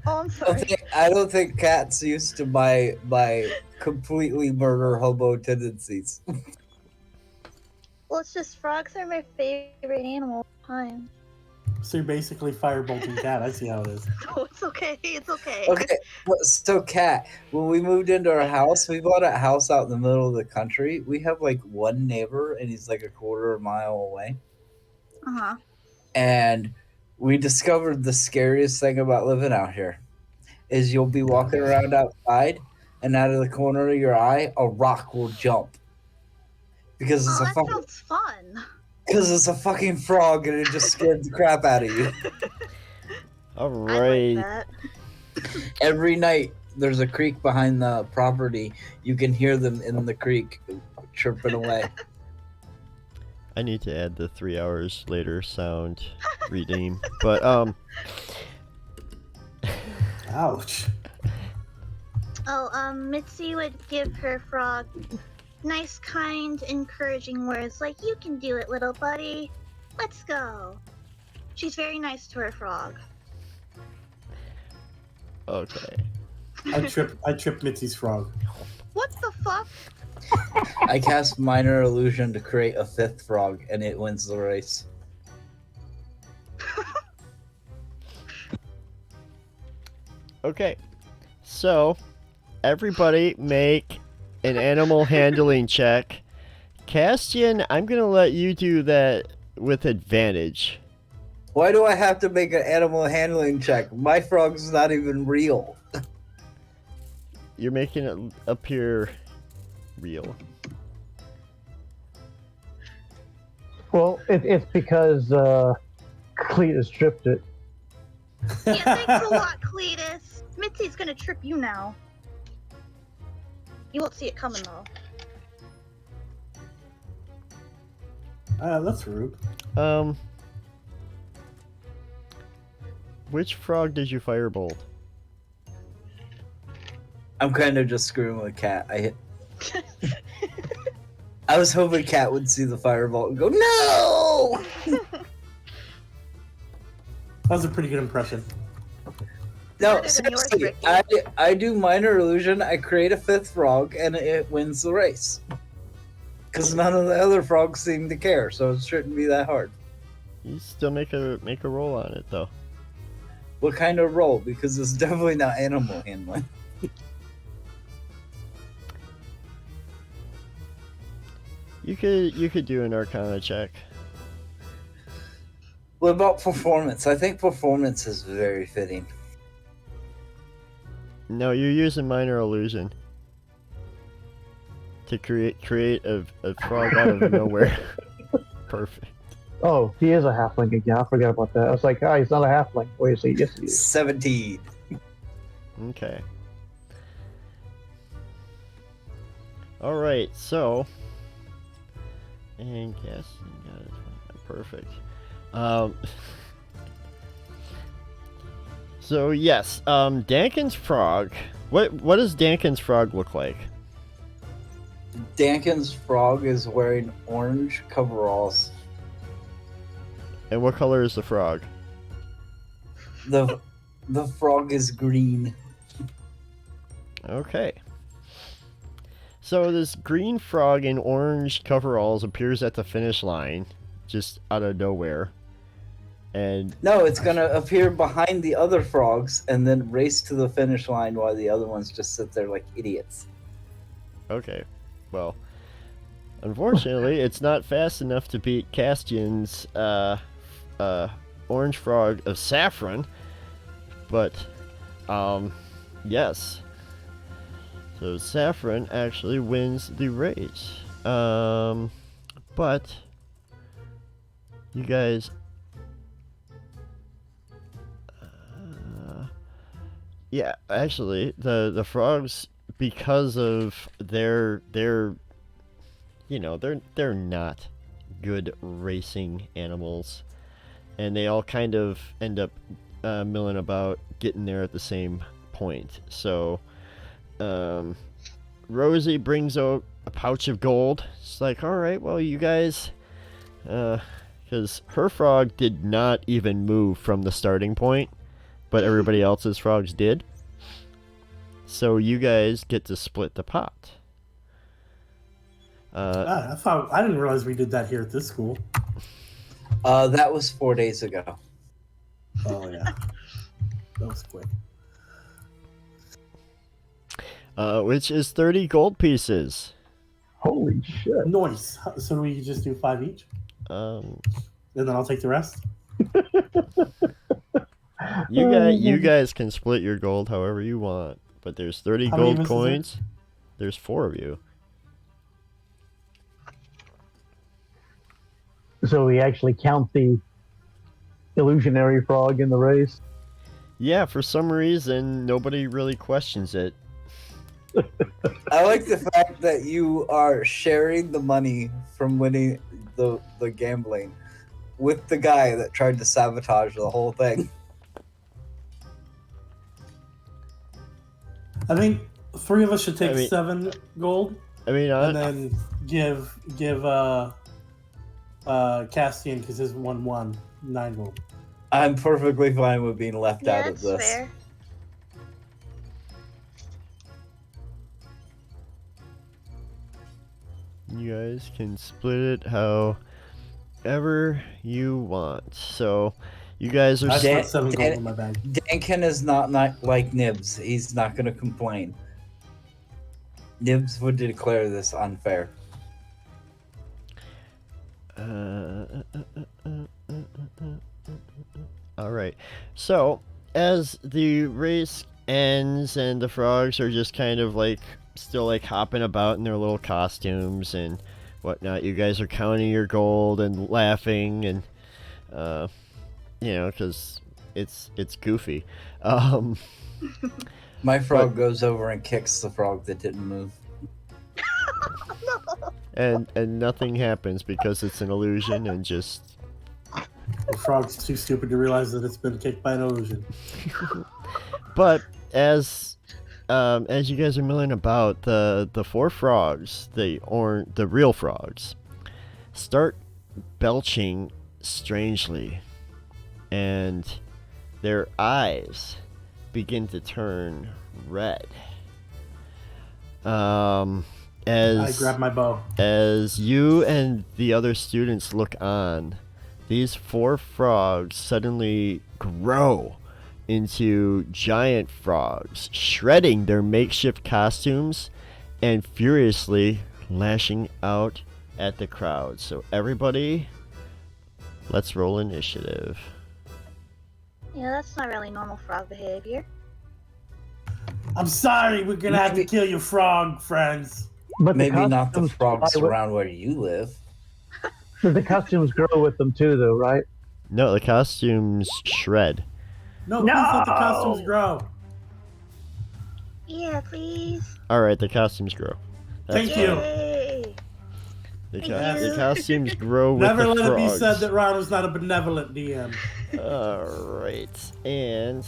Oh, I'm sorry. I don't think Cat's used to my completely murder hobo tendencies. Well, it's just frogs are my favorite animal of all time. So you're basically firebolting Cat. I see how it is. So it's okay. It's okay. Okay, so Cat, when we moved into our house, we bought a house out in the middle of the country. We have like one neighbor, and he's like a quarter of a mile away. Uh-huh. And we discovered the scariest thing about living out here is you'll be walking around outside, and out of the corner of your eye, a rock will jump because Oh, that sounds fun. it's a fucking frog, and it just scared the crap out of you. All I like right. that. Every night, there's a creek behind the property. You can hear them in the creek chirping away. I need to add the 3 hours later sound redeem. But Ouch. Oh, Mitzi would give her frog nice, kind, encouraging words like, "You can do it, little buddy. Let's go." She's very nice to her frog. okay. I tripped Mitzi's frog. What the fuck? I cast Minor Illusion to create a fifth frog, and it wins the race. Okay. So, everybody make an animal handling check. Castian, I'm going to let you do that with advantage. Why do I have to make an animal handling check? My frog's not even real. You're making it appear real. Well, it's because Cletus tripped it. Yeah, thanks a lot, Cletus. Mitzi's gonna trip you now. You won't see it coming, though. That's rude. Which frog did you firebolt? I'm kind of just screwing with Cat. I was hoping Cat would see the fireball and go, no! That was a pretty good impression. No, Better than yours, seriously, Ricky. I do minor illusion, I create a 5th frog, and it wins the race. Because none of the other frogs seem to care, so it shouldn't be that hard. You still make a roll on it though. What kind of roll? Because it's definitely not animal handling. You could do an Arcana check. What about performance? I think performance is very fitting. No, you're using minor illusion to create a frog out of nowhere. Perfect. Oh, he is a halfling again. I forgot about that. I was like, he's not a halfling. Wait, so yes, he is. 17. Okay. All right. So, and guess you got it. Perfect. So yes, Dankin's frog. What does Dankin's frog look like? Dankin's frog is wearing orange coveralls. And what color is the frog? The frog is green. Okay. So this green frog in orange coveralls appears at the finish line, just out of nowhere. And No, it's gonna appear behind the other frogs and then race to the finish line while the other ones just sit there like idiots. okay, well, unfortunately, it's not fast enough to beat Castian's orange frog of saffron. But, yes. So Saffron actually wins the race. But you guys, yeah, actually, the frogs, because of their you know, they're not good racing animals, and they all kind of end up milling about getting there at the same point. So Rosie brings out a pouch of gold. It's like, all right, well, you guys, because her frog did not even move from the starting point, but everybody else's frogs did. So you guys get to split the pot. I didn't realize we did that here at this school. That was 4 days ago. Oh yeah, that was quick. Which is 30 gold pieces. Holy shit. Nice. So we just do 5 each, Um, and then I'll take the rest. you guys can split your gold however you want, but there's 30 How many gold of us is there? coins. There's 4 of you. So we actually count the illusionary frog in the race. Yeah, for some reason nobody really questions it. I like the fact that you are sharing the money from winning the gambling with the guy that tried to sabotage the whole thing. I think 3 of us should take I mean- 7 gold, I mean, and then give Castian, because his won 9 gold. I'm perfectly fine with being left Yeah, out of that's this. fair. you guys can split it however you want. So you guys are I Dan- spent 7 gold Dan- in my bag. Dankin is not like Nibs. He's not going to complain. Nibs would declare this unfair. All right. So as the race ends and the frogs are just kind of like still like hopping about in their little costumes and whatnot, you guys are counting your gold and laughing and you know, because it's goofy. My frog goes over and kicks the frog that didn't move. and nothing happens because it's an illusion and just The frog's too stupid to realize that it's been kicked by an illusion. but as as you guys are milling about, the four frogs, the real frogs, start belching strangely, and their eyes begin to turn red. I grab my bow. As you and the other students look on, these four frogs suddenly grow into giant frogs, shredding their makeshift costumes and furiously lashing out at the crowd. So everybody, let's roll initiative. Yeah, that's not really normal frog behavior. I'm sorry, we're gonna have to kill your frog friends. But Maybe not the costumes frogs fly with- around where you live. The costumes grow with them too, though, right? No, the costumes shred. No, please let the costumes grow. Yeah, please. Alright, the costumes grow. Thank fine. you. Yay! The costumes grow with Never the let frogs. it be said that Ron was not a benevolent DM. Alright, and...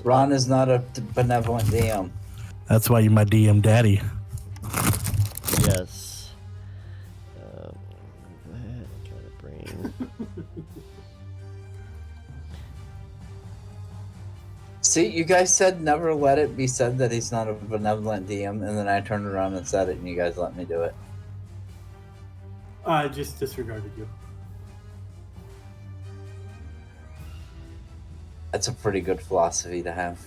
Ron is not a benevolent DM. That's why you're my DM daddy. Yes. Gotta bring... See, you guys said never let it be said that he's not a benevolent DM, and then I turned around and said it, and you guys let me do it. I just disregarded you. That's a pretty good philosophy to have.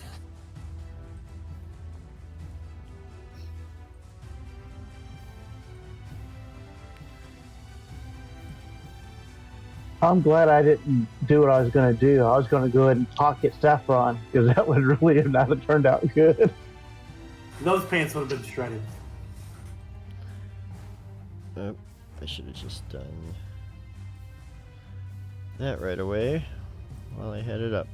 I'm glad I didn't do what I was going to do. I was going to go ahead and pocket Saffron because that would really not have turned out good. Those pants would have been shredded. Oh, I should have just done that right away while I had it up.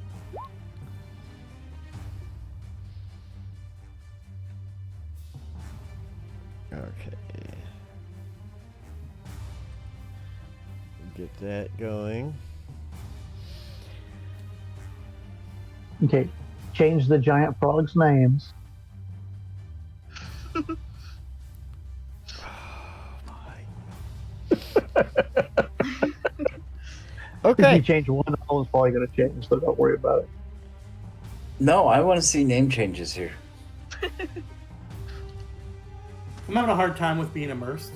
Okay. Get that going. Okay, change the giant frogs' names. If you Okay. change one, that one's probably going to change, so don't worry about it. No, I want to see name changes here. I'm having a hard time with being immersed.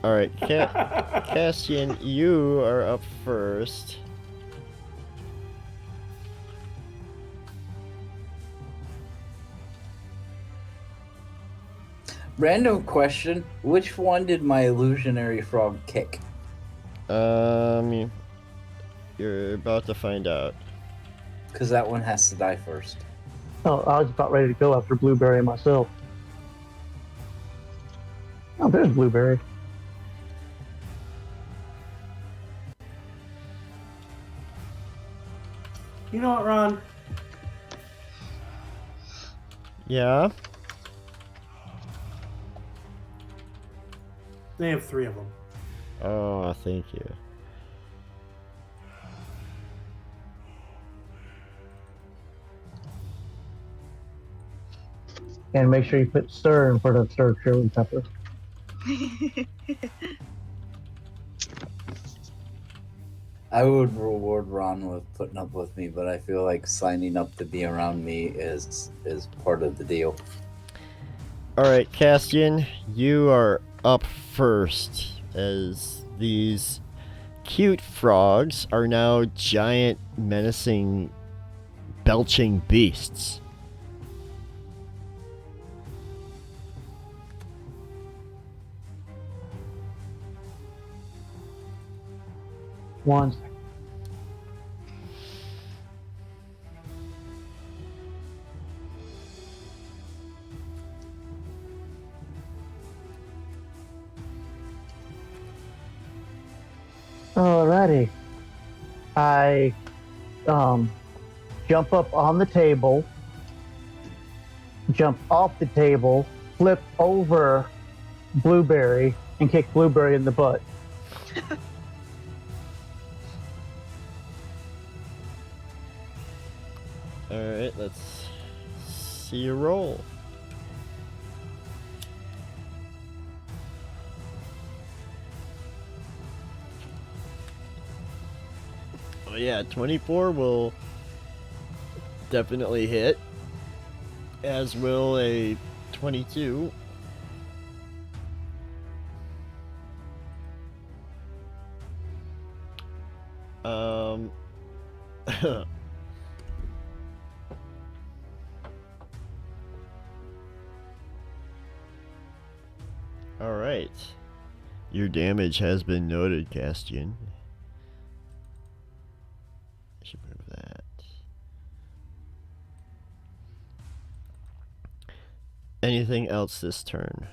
Alright, Cassian, you are up first. Random question: which one did my illusionary frog kick? You're about to find out. Because that one has to die first. Oh, I was about ready to go after Blueberry myself. Oh, there's Blueberry. You know what, Ron? Yeah? They have 3 of them. Oh, thank you. And make sure you put stir in front of stir chili pepper. I would reward Ron with putting up with me, but I feel like signing up to be around me is part of the deal. Alright, Castian, you are up first as these cute frogs are now giant, menacing, belching beasts. One second. Alrighty. I jump up on the table, jump off the table, flip over Blueberry, and kick Blueberry in the butt. Alright, let's see you roll. Oh yeah, 24 will definitely hit, as will a 22. Alright. Your damage has been noted, Castian. I should move that. Anything else this turn?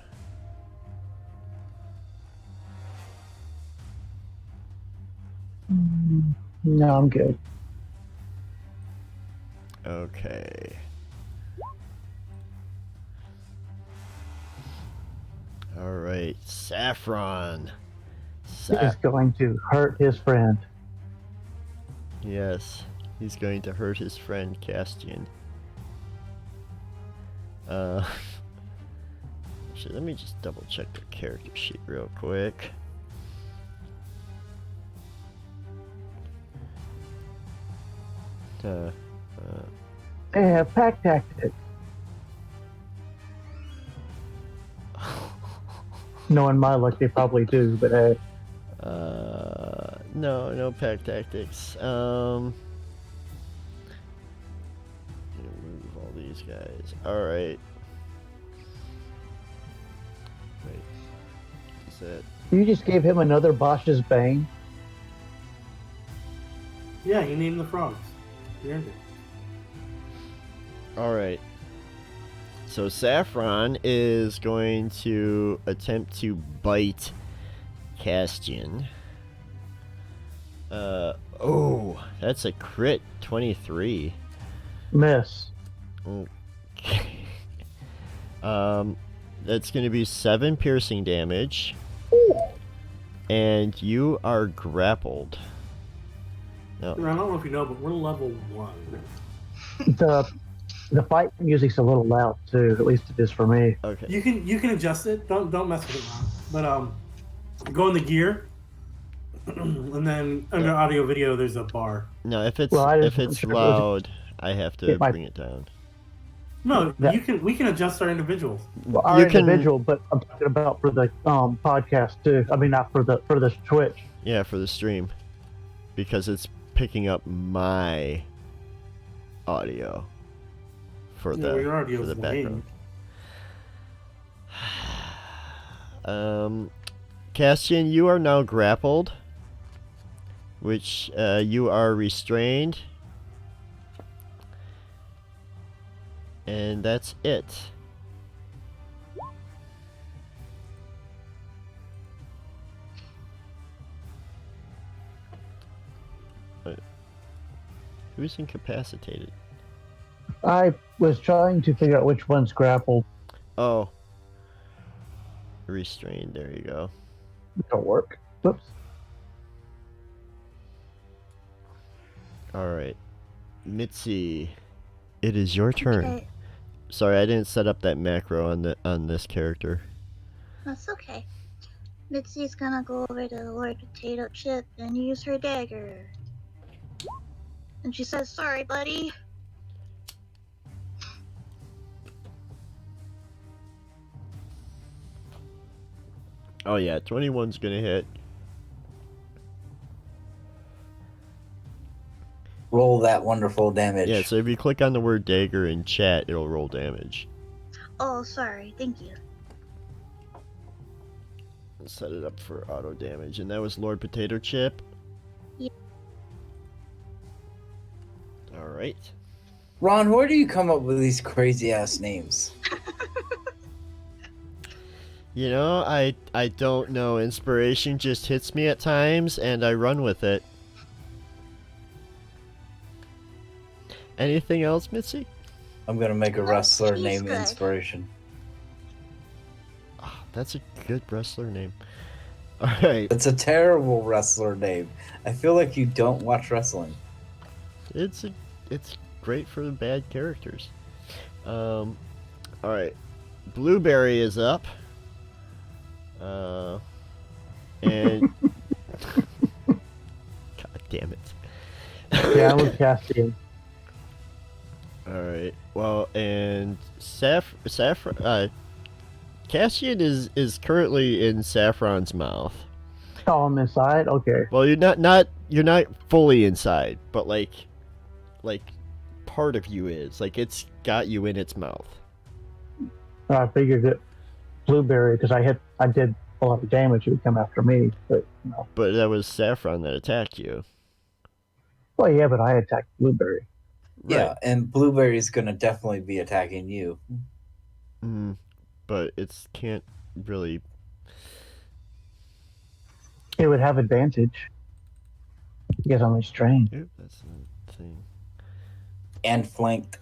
No, I'm good. Okay. Alright, Saffron. Is going to hurt his friend. Yes, he's going to hurt his friend Castian. Actually, let me just double check the character sheet real quick. They have pack tactics. Knowing my luck, they probably do, but hey. No pack tactics. Move all these guys. Alright. Wait. Is that... You just gave him another Bosch's Bane? Yeah, you named the frogs. You earned it. Alright. So Saffron is going to attempt to bite Castian. Oh, that's a crit 23. Miss. Okay. That's going to be 7 piercing damage. And you are grappled. No. I don't know if you know, but we're level 1. The fight music's a little loud too. At least it is for me. Okay. You can adjust it. Don't mess with it, Ron. But go in the gear, and then under audio video there's a bar. No, if it's Well, loud, I have to bring it down. No, we can adjust our individuals. Well, our individual, but I'm talking about for the podcast too. I mean, not for the Twitch. Yeah, for the stream, because it's picking up my audio for the background. Castian, you are now grappled, which you are restrained, and that's it. Who's incapacitated? I was trying to figure out which one's grappled. Oh. Restrained, there you go. It'll work. Oops. Alright. Mitzi, it is your turn. Okay, Sorry, I didn't set up that macro on this character. that's okay. Mitzi's gonna go over to the Lord Potato Chip and use her dagger. And she says, "Sorry, buddy." Oh yeah, 21's gonna hit. Roll that wonderful damage. Yeah, so if you click on the word dagger in chat, it'll roll damage. Oh, sorry. Thank you. Set it up for auto damage, and that was Lord Potato Chip. Yeah. Alright. Ron, where do you come up with these crazy ass names? You know, I don't know. Inspiration just hits me at times, and I run with it. Anything else, Mitzi? I'm gonna make a wrestler he's named good. Inspiration. Oh, that's a good wrestler name. Alright. It's a terrible wrestler name. I feel like you don't watch wrestling. It's great for the bad characters. Alright. Blueberry is up. And... God damn it. Yeah, I'm with Cassian. Alright. Well, and Cassian is currently in Saffron's mouth. Oh, I'm inside? Okay. Well, you're not fully inside, but like part of you is. Like it's got you in its mouth. I figured that Blueberry, because I did a lot of damage, it would come after me. But, But that was Saffron that attacked you. Well, yeah, but I attacked Blueberry. Yeah, and Blueberry's gonna definitely be attacking you. But it can't really. It would have advantage. Because I'm restrained. Oop, that's the thing. And flanked.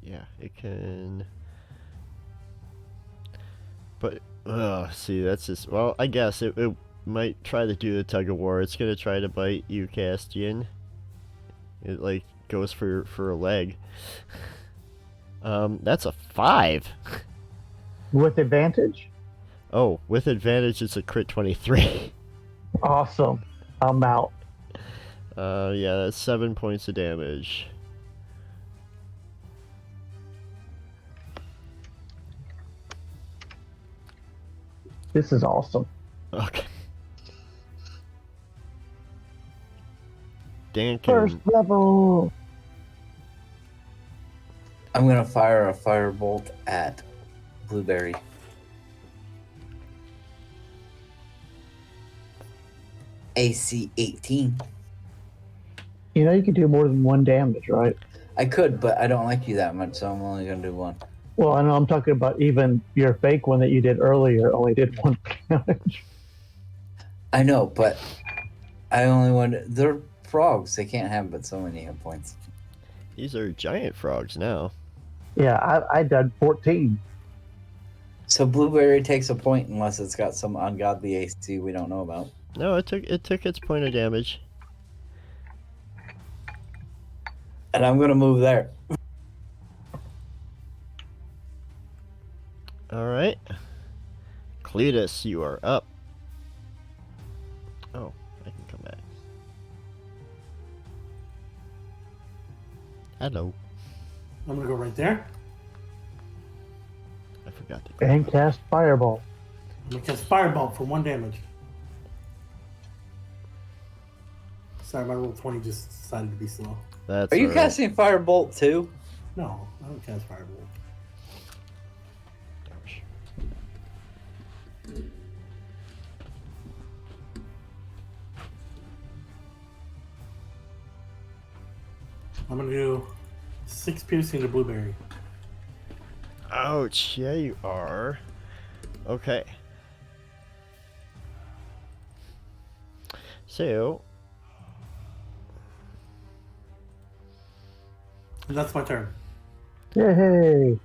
Yeah, it can. But, see, that's just. Well, I guess it might try to do the tug of war. It's gonna try to bite you, Castian. It, like, goes for a leg. That's a 5. With advantage? Oh, with advantage, it's a crit 23. Awesome. I'm out. Yeah, that's 7 points of damage. This is awesome. Okay. Dan First can... level. I'm gonna fire a firebolt at Blueberry. AC 18. You know you can do more than 1 damage, right? I could, but I don't like you that much, so I'm only gonna do 1. Well, I know I'm talking about even your fake one that you did earlier only did 1 damage. I know, but I only want. They're frogs. They can't have but so many hit points. These are giant frogs now. Yeah, I did 14. So Blueberry takes a point unless it's got some ungodly AC we don't know about. No, it took its point of damage. And I'm gonna move there. Alright. Cletus, you are up. Oh, I can come back. Hello. I'm gonna go right there. I forgot to. And cast Fireball. I'm gonna cast Fireball for 1 damage. Sorry, my roll 20 just decided to be slow. That's Are you alright. casting Firebolt too? No, I don't cast Fireball. Gosh. I'm gonna do 6 piercing to Blueberry. Ouch, yeah you are. Okay. So, And that's my turn. Yay!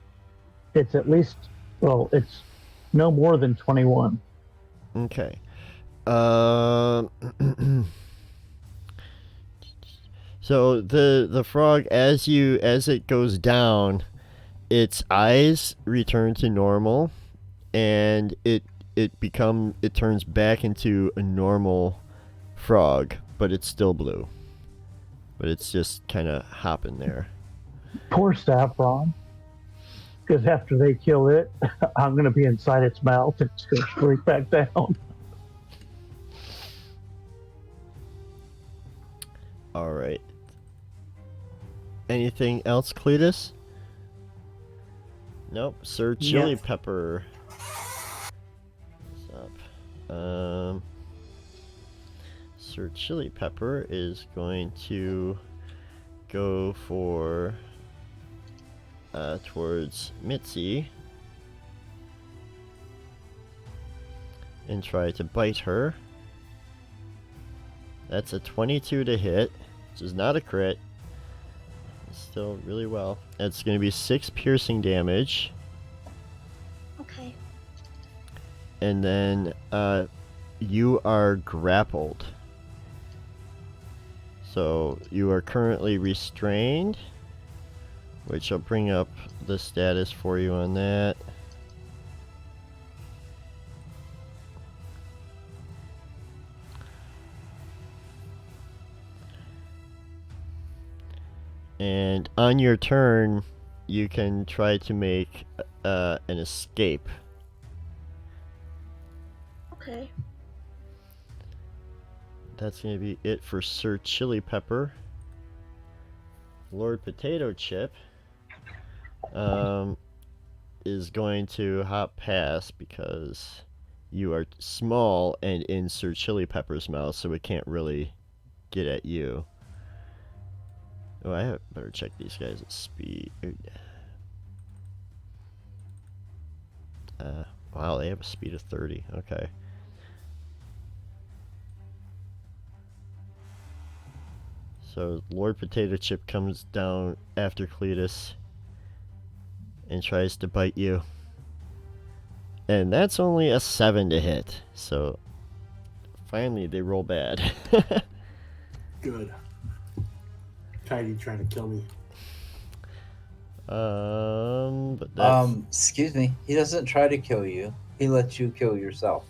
It's at least, well, it's no more than 21. okay. So the frog, as it goes down, its eyes return to normal, and it turns back into a normal frog, but it's still blue. But it's just kind of hopping there. Poor Saffron. Because after they kill it, I'm going to be inside its mouth and it's going to shrink back down. All right. Anything else, Cletus? Nope. Sir Chili Yes. Pepper. What's up? Sir Chili Pepper is going to go for towards Mitzi and try to bite her. That's a 22 to hit, which is not a crit. It's still really well. It's going to be 6 piercing damage. Okay. And then you are grappled. So you are currently restrained, which I'll bring up the status for you on that. And on your turn, you can try to make an escape. Okay. That's going to be it for Sir Chili Pepper. Lord Potato Chip is going to hop past because you are small and in Sir Chili Pepper's mouth, so it can't really get at you. Oh, I better check these guys' speed. Wow, they have a speed of 30. Okay. So Lord Potato Chip comes down after Cletus and tries to bite you. And that's only a 7 to hit. So finally they roll bad. Good. Tidy trying to kill me. But that's Excuse me. He doesn't try to kill you. He lets you kill yourself.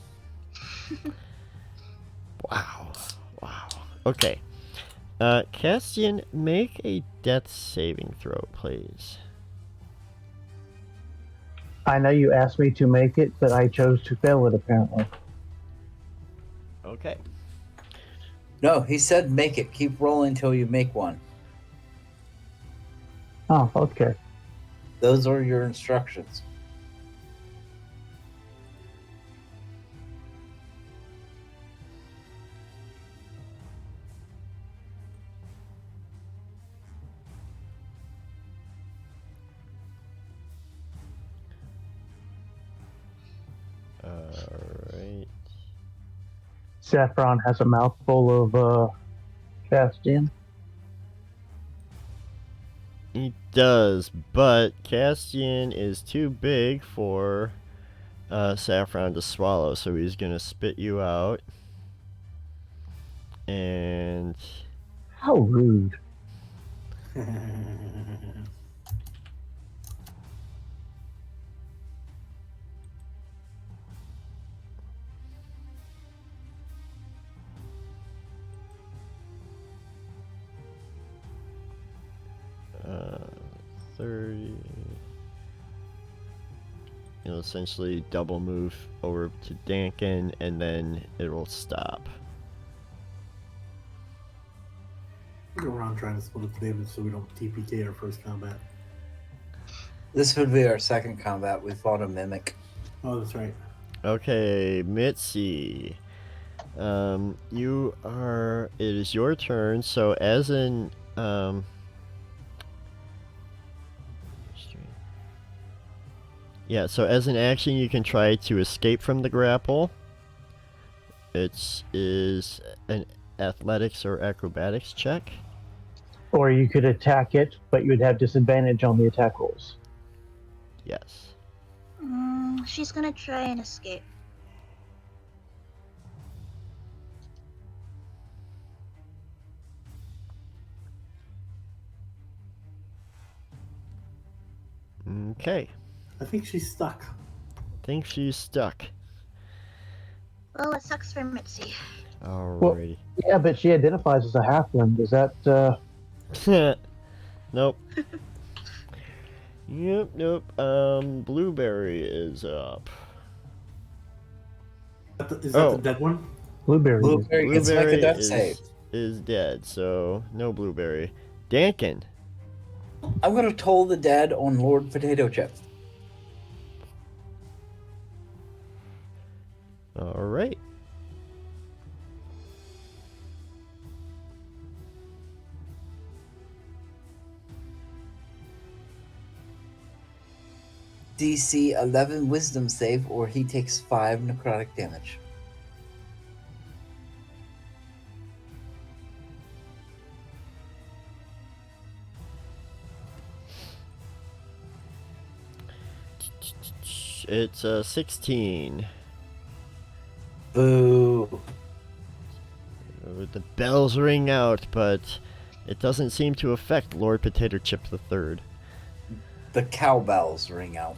wow. Okay. Castian, make a death saving throw, please. I know you asked me to make it, but I chose to fail it apparently. Okay. No, he said make it. Keep rolling until you make one. Oh, okay. Those are your instructions. Alright. Saffron has a mouthful of Castian. He does, but Castian is too big for Saffron to swallow, so he's gonna spit you out. And How rude. uh, 30. It'll essentially double move over to Dankin, and then it'll stop. Go around trying to split up the damage so we don't TPK our first combat. This would be our second combat. We fought a mimic. Oh, that's right. Okay, Mitzi. You are. It is your turn. So as an yeah. So as an action, you can try to escape from the grapple. It is an athletics or acrobatics check. Or you could attack it, but you would have disadvantage on the attack rolls. Yes. She's gonna try and escape. Okay. I think she's stuck. Think she's stuck. Well, it sucks for Mitzi. Alrighty. Yeah, but she identifies as a halfling. Is that Nope. Nope. Blueberry is up. Is that the dead one? blueberry? Blueberry gets to make a death is, save. is dead, so no Blueberry. Dankin. I'm going to toll the dead on Lord Potato Chip. Alright. DC 11 wisdom save, or he takes 5 necrotic damage. It's 16. Boo. The bells ring out, but it doesn't seem to affect Lord Potato Chip III. The cowbells ring out.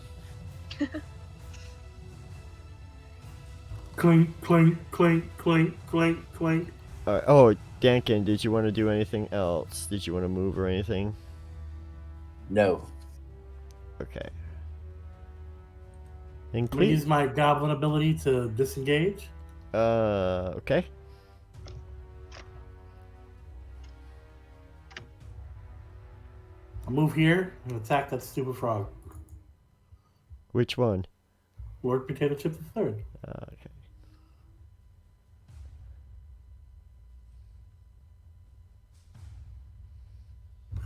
Clink, clink, clink, clink, clink, clink. Oh, Dankin, did you want to do anything else? Did you want to move or anything? No. Okay. I'm gonna use my goblin ability to disengage. Okay. I'll move here and attack that stupid frog. Which one? Lord Potato Chip III. Okay.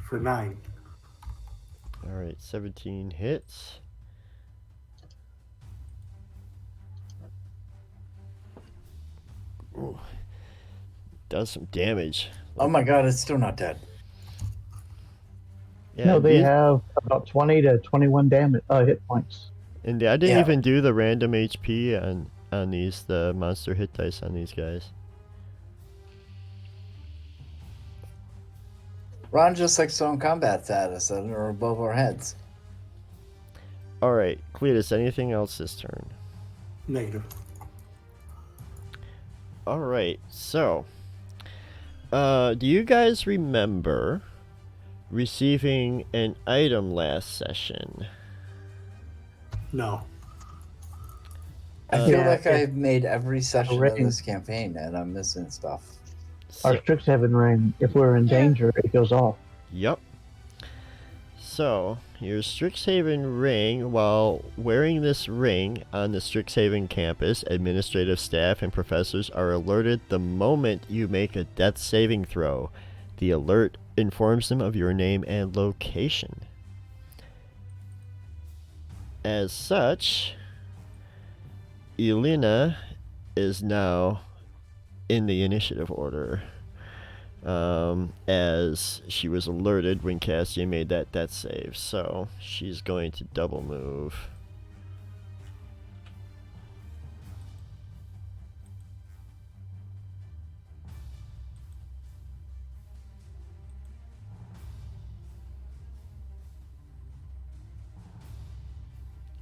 For 9. Alright, 17 hits. Ooh. Does some damage. Oh my god, it's still not dead. Yeah, No, they these- have about 20 to 21 damage hit points. And I didn't Yeah. even do the random HP on these, the monster hit dice on these guys. Ron just likes throwing combat at us that are above our heads. Alright, Cletus, anything else this turn? Negative. Alright, so do you guys remember receiving an item last session? No. I feel Yeah, like I've made every session of ring. this campaign and I'm missing stuff. Our So, Strixhaven ring, if we're in danger, it goes off. yep. So, your Strixhaven ring, while wearing this ring on the Strixhaven campus, administrative staff and professors are alerted the moment you make a death saving throw. The alert informs them of your name and location. As such, Elena is now in the initiative order, as she was alerted when Cassian made that death save, so she's going to double move.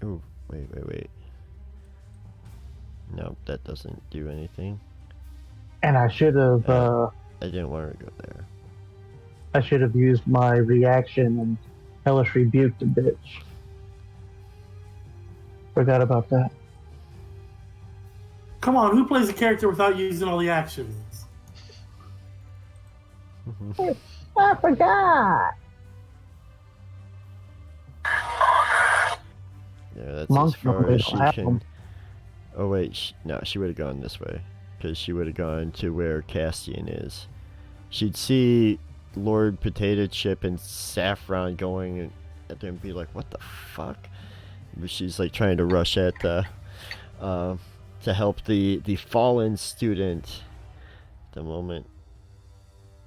Ooh, wait. Nope, that doesn't do anything. And I should have I didn't want her to go there. used my reaction and hellish rebuke the bitch. Forgot about that. Come on, who plays a character without using all the actions? I forgot. Yeah, that's Monks as far normally as don't she have can. them. Oh wait, no, she would have gone this way, because she would have gone to where Castian is. She'd see Lord Potato Chip and Saffron going at them and be like, "What the fuck?" But she's like trying to rush at the to help the fallen student. At the moment,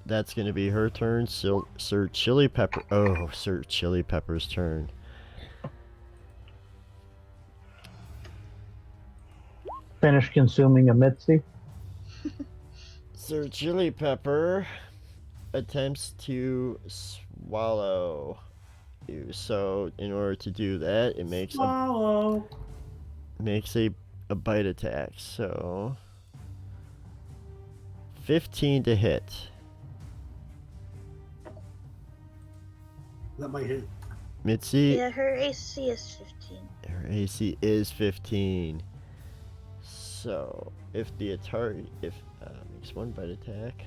that's gonna be her turn. Sir Chili Pepper. Oh, Sir Chili Pepper's turn. Finish consuming a Mitzi. Sir Chili Pepper attempts to swallow you. So in order to do that, it makes Swallow. a bite attack. So 15 to hit. That might hit. Mitzi, Yeah, her AC is 15. her AC is 15. So if the target makes one bite attack,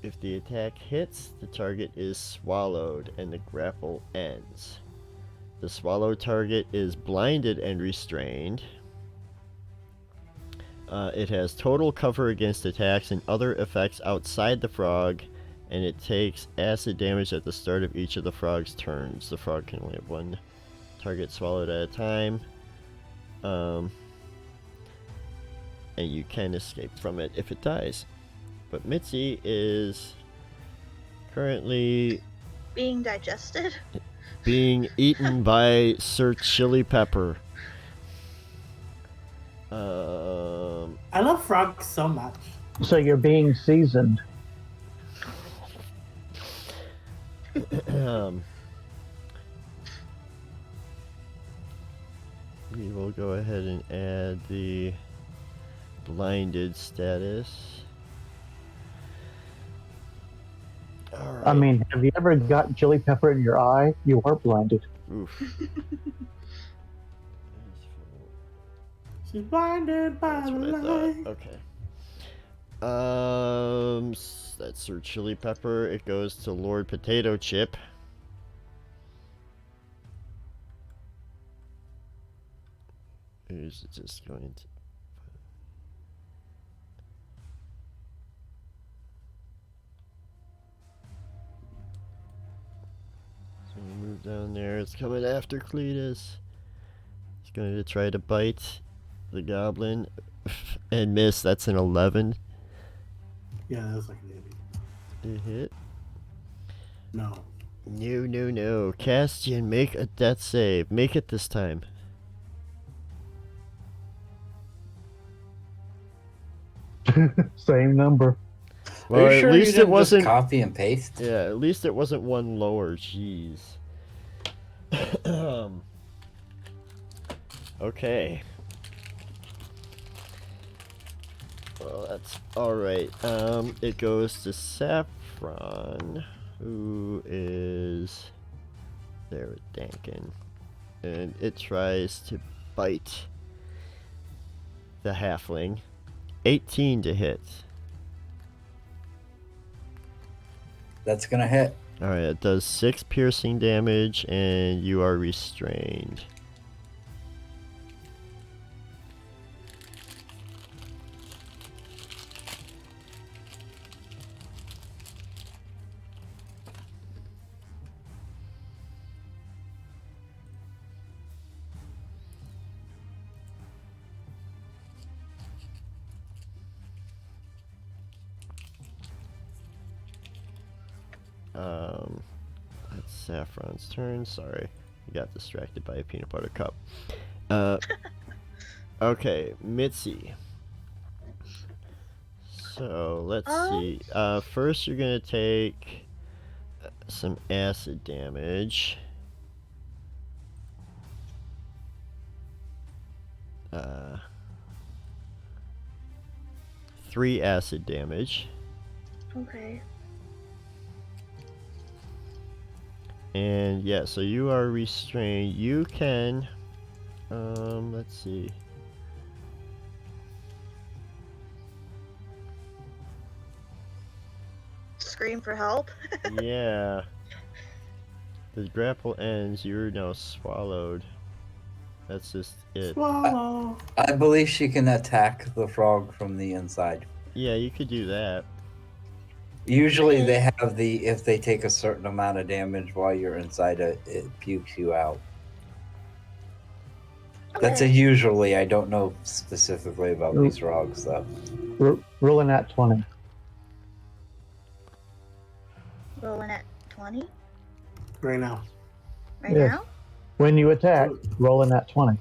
if the attack hits, the target is swallowed and the grapple ends. The swallowed target is blinded and restrained. It has total cover against attacks and other effects outside the frog, and it takes acid damage at the start of each of the frog's turns. The frog can only have one target swallowed at a time. And you can escape from it if it dies. But Mitzi is currently Being digested? being eaten by Sir Chili Pepper. I love frogs so much. So you're being seasoned. We will go ahead and add the blinded status. Alright. I mean, have you ever got chili pepper in your eye? You are blinded. Oof. She's blinded by That's the what I light. thought. Okay. That's her chili pepper. It goes to Lord Potato Chip. Is it just going to? So we move down there. It's coming after Cletus. It's going to try to bite the goblin and miss. That's an 11. Yeah, that's like an 80. To hit. No. No. Castian, make a death save. Make it this time. Same number. Well, Are you at sure least you didn't it wasn't. just copy and paste? Yeah, at least it wasn't one lower. Jeez. Okay. Well, that's alright. It goes to Saffron, who is there with Dankin. And it tries to bite the halfling. 18 to hit. That's gonna hit. Alright, it does 6 piercing damage, and you are restrained. That's Saffron's turn. Sorry, I got distracted by a peanut butter cup. Okay, Mitzi. So let's see. First, you're gonna take some acid damage. 3 acid damage. Okay. And yeah, so you are restrained. You can, let's see. Scream for help. Yeah. The grapple ends. You're now swallowed. That's just it. Swallow. I believe she can attack the frog from the inside. Yeah, you could do that. Usually they have the, if they take a certain amount of damage while you're inside it, it pukes you out. That's a Okay. usually. I don't know specifically about these frogs though. Rolling at 20. Rolling at 20 Right now. right Yes. now. When you attack, rolling at 20.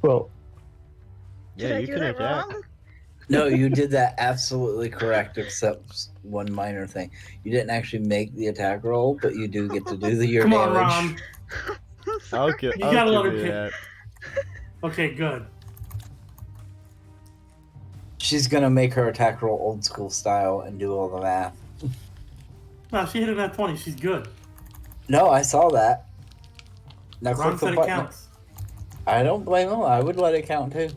Well, Did Yeah, I you do can that attack. wrong? No, you did that absolutely correct, except one minor thing. You didn't actually make the attack roll, but you do get to do your Come on, damage. Ron. I'll give. You I'll gotta give let her you pick. that. Okay, good. She's gonna make her attack roll old school style and do all the math. No, she hit it at 20. She's good. No, I saw that. Now Ron click the said it button. counts. I don't blame him. I would let it count too.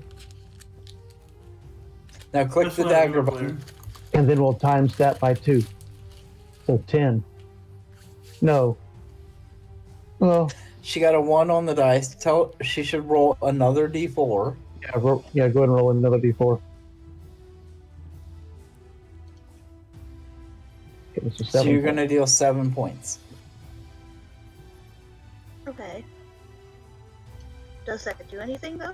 Now click Just the let it dagger go, button. and then we'll times that by 2. So 10. No. Well, She got a 1 on the dice. Tell she should roll another d4. yeah, go ahead and roll another d4. Okay, so So 7 you're points. gonna deal 7 points. Okay. Does that do anything though?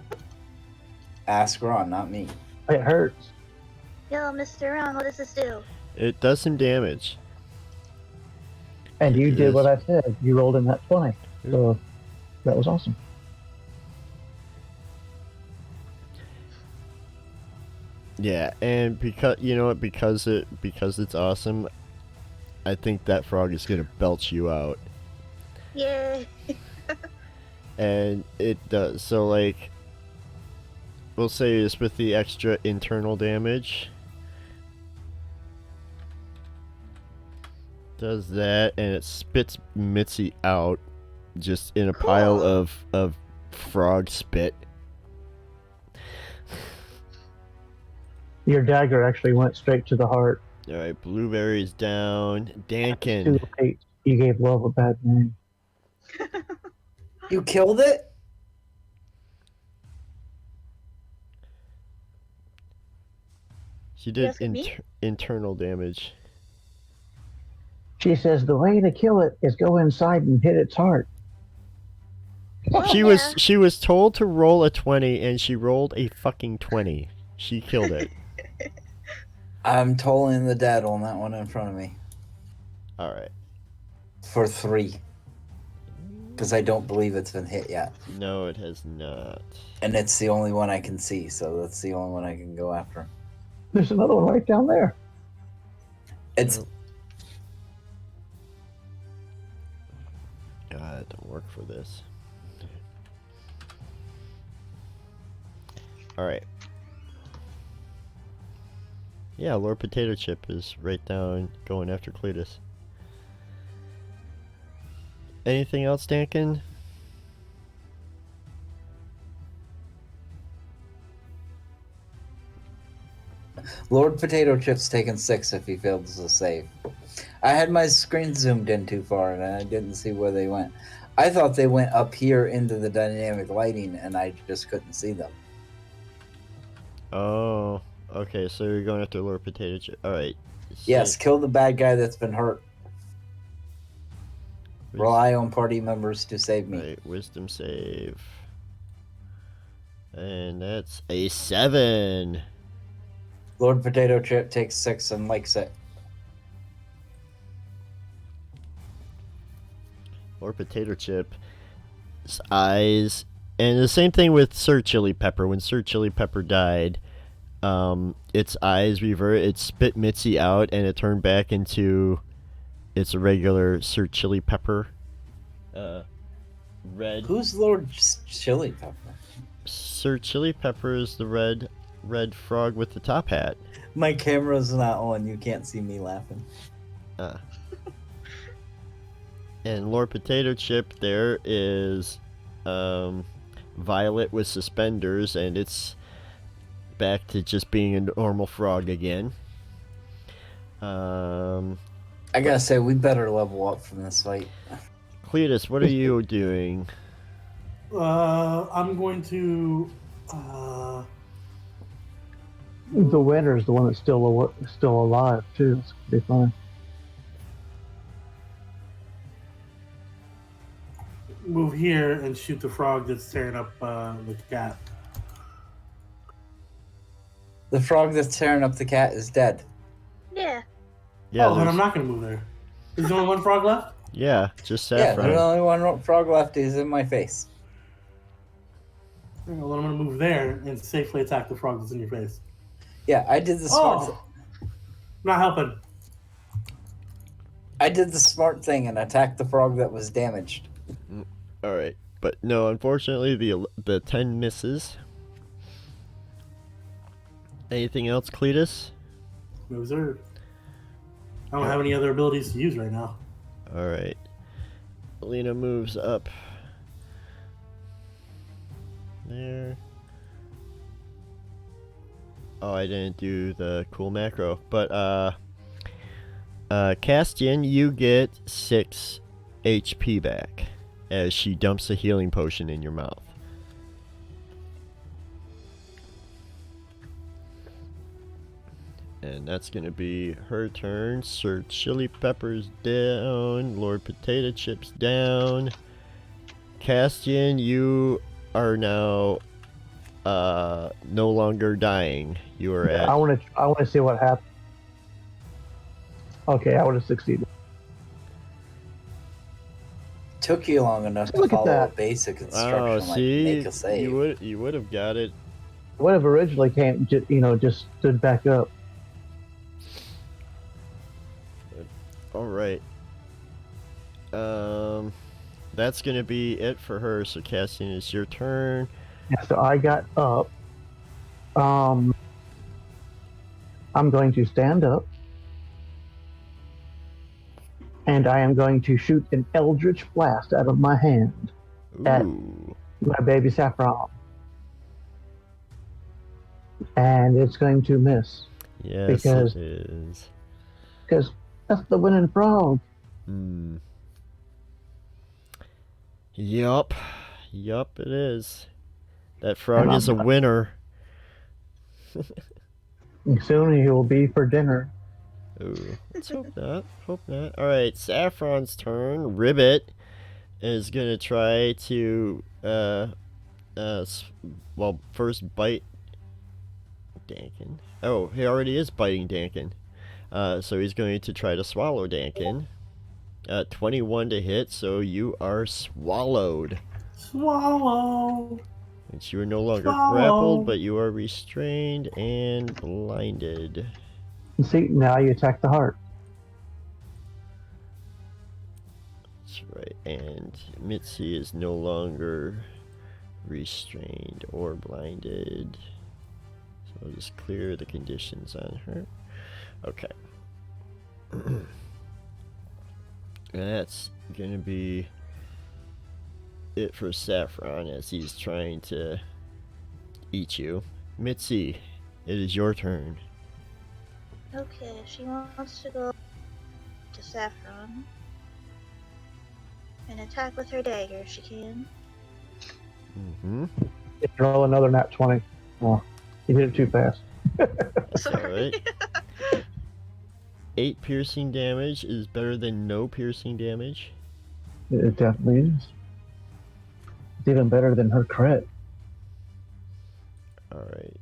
Ask Ron, not me. It hurts. Yo, Mr. Ron, what does this do? It does some damage. And you It did is. what I said. You rolled in that 20. So that was awesome. Yeah, and because you know what, because it's awesome, I think that frog is gonna belch you out, Yay. and it does. So like, we'll say it's with the extra internal damage. Does that, and it spits Mitzi out, just in a pile Cool. of frog spit. Your dagger actually went straight to the heart. All right, blueberries down. Dankin. Too late. You gave love a bad name. You killed it? She did asking me? internal damage. She says the way to kill it is go inside and hit its heart. Well, She was told to roll a 20 and she rolled a fucking 20. She killed it. I'm tolling the dead on that one in front of me. All right. For 3. Because I don't believe it's been hit yet. No, it has not. And it's the only one I can see, so that's the only one I can go after. There's another one right down there. It's God, it don't work for this. All right. Yeah, Lord Potato Chip is right down going after Cletus. Anything else, Dankin? Lord Potato Chip's taken 6 if he fails to save. I had my screen zoomed in too far and I didn't see where they went. I thought they went up here into the dynamic lighting and I just couldn't see them. Oh, okay, so you're going after Lord Potato Chip. Alright. Yes, kill the bad guy that's been hurt. Rely on party members to save me. Right, wisdom save. And that's a 7. Lord Potato Chip takes 6 and likes it. Lord Potato Chip's eyes, and the same thing with Sir Chili Pepper. When Sir Chili Pepper died, its eyes revert. It spit Mitzi out, and it turned back into its regular Sir Chili Pepper. Red. Who's Lord Chili Pepper? Sir Chili Pepper is the red frog with the top hat. My camera's not on. You can't see me laughing. And Lord Potato Chip there is Violet with suspenders, and it's back to just being a normal frog again. I gotta say, we better level up from this fight. Cletus, what are you doing? I'm going to. The winner is the one that's still alive too. It's gonna be fine. Move here and shoot the frog that's tearing up the cat. The frog that's tearing up the cat is dead. Yeah. Yeah, Oh, then there's- I'm not going to move there. Is there only one frog left? yeah, just Yeah, Saffron. there's only one frog left. He's in my face. Well, then I'm going to move there and safely attack the frog that's in your face. Yeah, I did the smart. Not helping. I did the smart thing and attacked the frog that was damaged. All right, but no, unfortunately, the 10 misses. Anything else, Cletus? No, sir. I don't have any other abilities to use right now. All right, Lena moves up there. Oh, I didn't do the cool macro, but Castian, you get 6 HP back as she dumps a healing potion in your mouth. And that's gonna be her turn. Sir Chili Pepper's down. Lord Potato Chip's down. Castian, you are now no longer dying. You are at. I want to see what happens. Okay, I would have succeeded. Took you long enough to Look at follow a that. basic Oh, instruction like see, make a save. you would have got it would have originally came, just stood back up. All right. That's gonna be it for her. So Cassian, it's your turn. Yeah, so I got up. I'm going to stand up. And I am going to shoot an eldritch blast out of my hand at Ooh. my baby Saffron. And it's going to miss. Yes, Because- it is. Because that's the winning frog. Hmm. Yup. Yup, it is. That frog And is a winner. And soon he will be for dinner. Ooh. Let's hope not. Hope not. Alright, Saffron's turn. Ribbit is gonna try to, first bite Dankin. Oh, he already is biting Dankin. So he's going to try to swallow Dankin. 21 to hit, so you are swallowed. Swallow. Which you are no longer Swallow. grappled, but you are restrained and blinded. You see, now you attack the heart. That's right, and Mitzi is no longer restrained or blinded. So I'll just clear the conditions on her. Okay. That's gonna be it for Saffron as he's trying to eat you. Mitzi, it is your turn. Okay, she wants to go to Saffron and attack with her dagger if she can. Mm-hmm. Roll another nat 20. Oh, you did it too fast. That's alright. 8 piercing damage is better than no piercing damage. It definitely is. It's even better than her crit. Alright.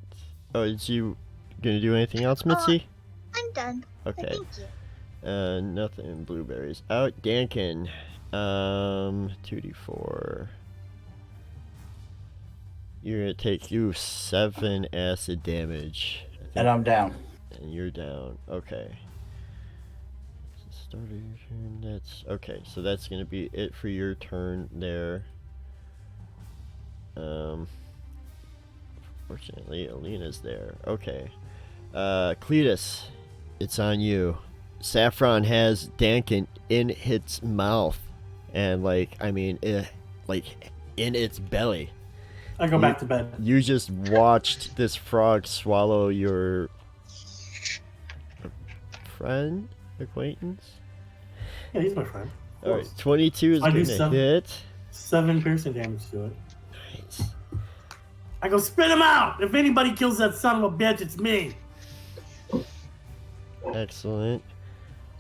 Oh, is you gonna do anything else, Mitzi? I'm done. Okay. Thank you. Nothing. Blueberries out. Dankin. 2d4. You're gonna take 7 acid damage. I think, And I'm down. and you're down. Okay. Start of your turn. That's okay. So that's gonna be it for your turn there. Fortunately, Alina's there. Okay. Cletus, it's on you. Saffron has Dankin in its mouth, and in its belly. I go back to bed. You just watched this frog swallow your friend, acquaintance. Yeah, he's my friend. Of All right, course. 22 is I do gonna some- hit. 7 piercing damage to it. Nice. I go spit him out. If anybody kills that son of a bitch, it's me. Excellent.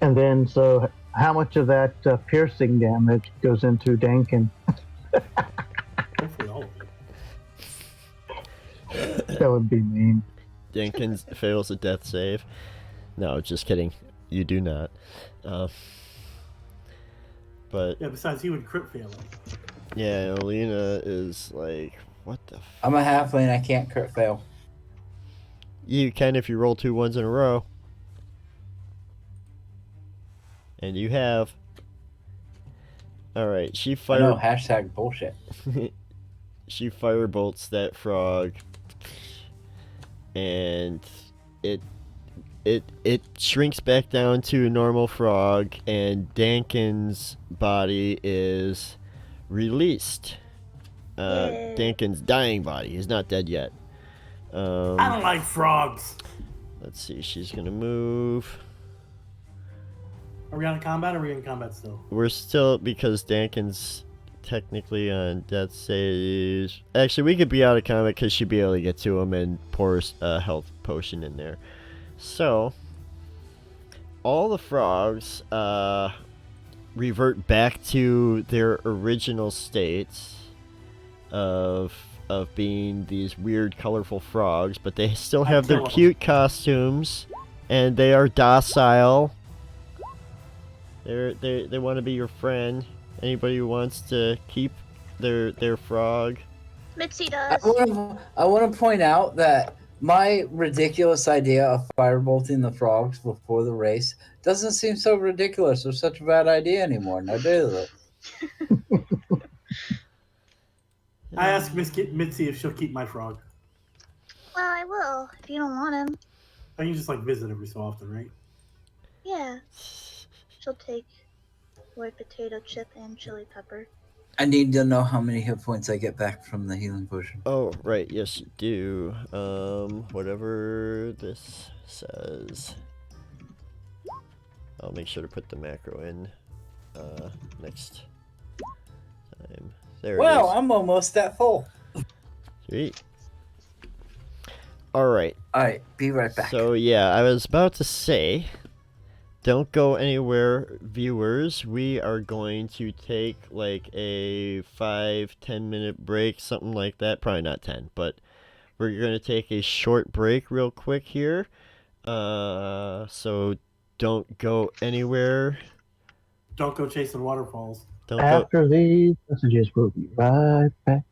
And then, so how much of that piercing damage goes into Dankin? Hopefully all of it. That would be mean. Jenkins fails a death save. No, just kidding. You do not. But Yeah. Besides, he would crit fail it. yeah, Alina is like, what the? I'm a halfling. I can't crit fail. You can if you roll 2 ones in a row. And you have. Alright, she I know. fire Hashtag bullshit. she firebolts that frog, and it shrinks back down to a normal frog, and Dankin's body is released. Yay. Dankin's dying body. He's not dead yet. I don't like frogs. Let's see. She's gonna move. Are we on combat or are we in combat still? We're still, because Dankin's technically on death saves. Actually, we could be out of combat because she'd be able to get to him and pour a health potion in there. So, all the frogs revert back to their original states of being these weird, colorful frogs, but they still have their kill 'em. cute costumes, and they are docile. They want to be your friend. Anybody who wants to keep their frog Mitzi I does. want to point out that my ridiculous idea of firebolting the frogs before the race doesn't seem so ridiculous or such a bad idea anymore. Now, does it? I asked Mitzi if she'll keep my frog. Well, I will if you don't want him. I can just like visit every so often, right? Yeah, she'll take boy potato chip and chili pepper. I need to know how many hit points I get back from the healing potion. Oh, right. Yes, you do. Whatever this says. I'll make sure to put the macro in next time. There Well, it is. I'm almost at full. Sweet. All right. All right, be right back. So yeah, I was about to say, don't go anywhere, viewers. We are going to take like a 5-10 minute break, something like that. Probably not 10, but we're going to take a short break real quick here. So don't go anywhere. Don't go chasing waterfalls. Don't go. After these messages, we'll be right back.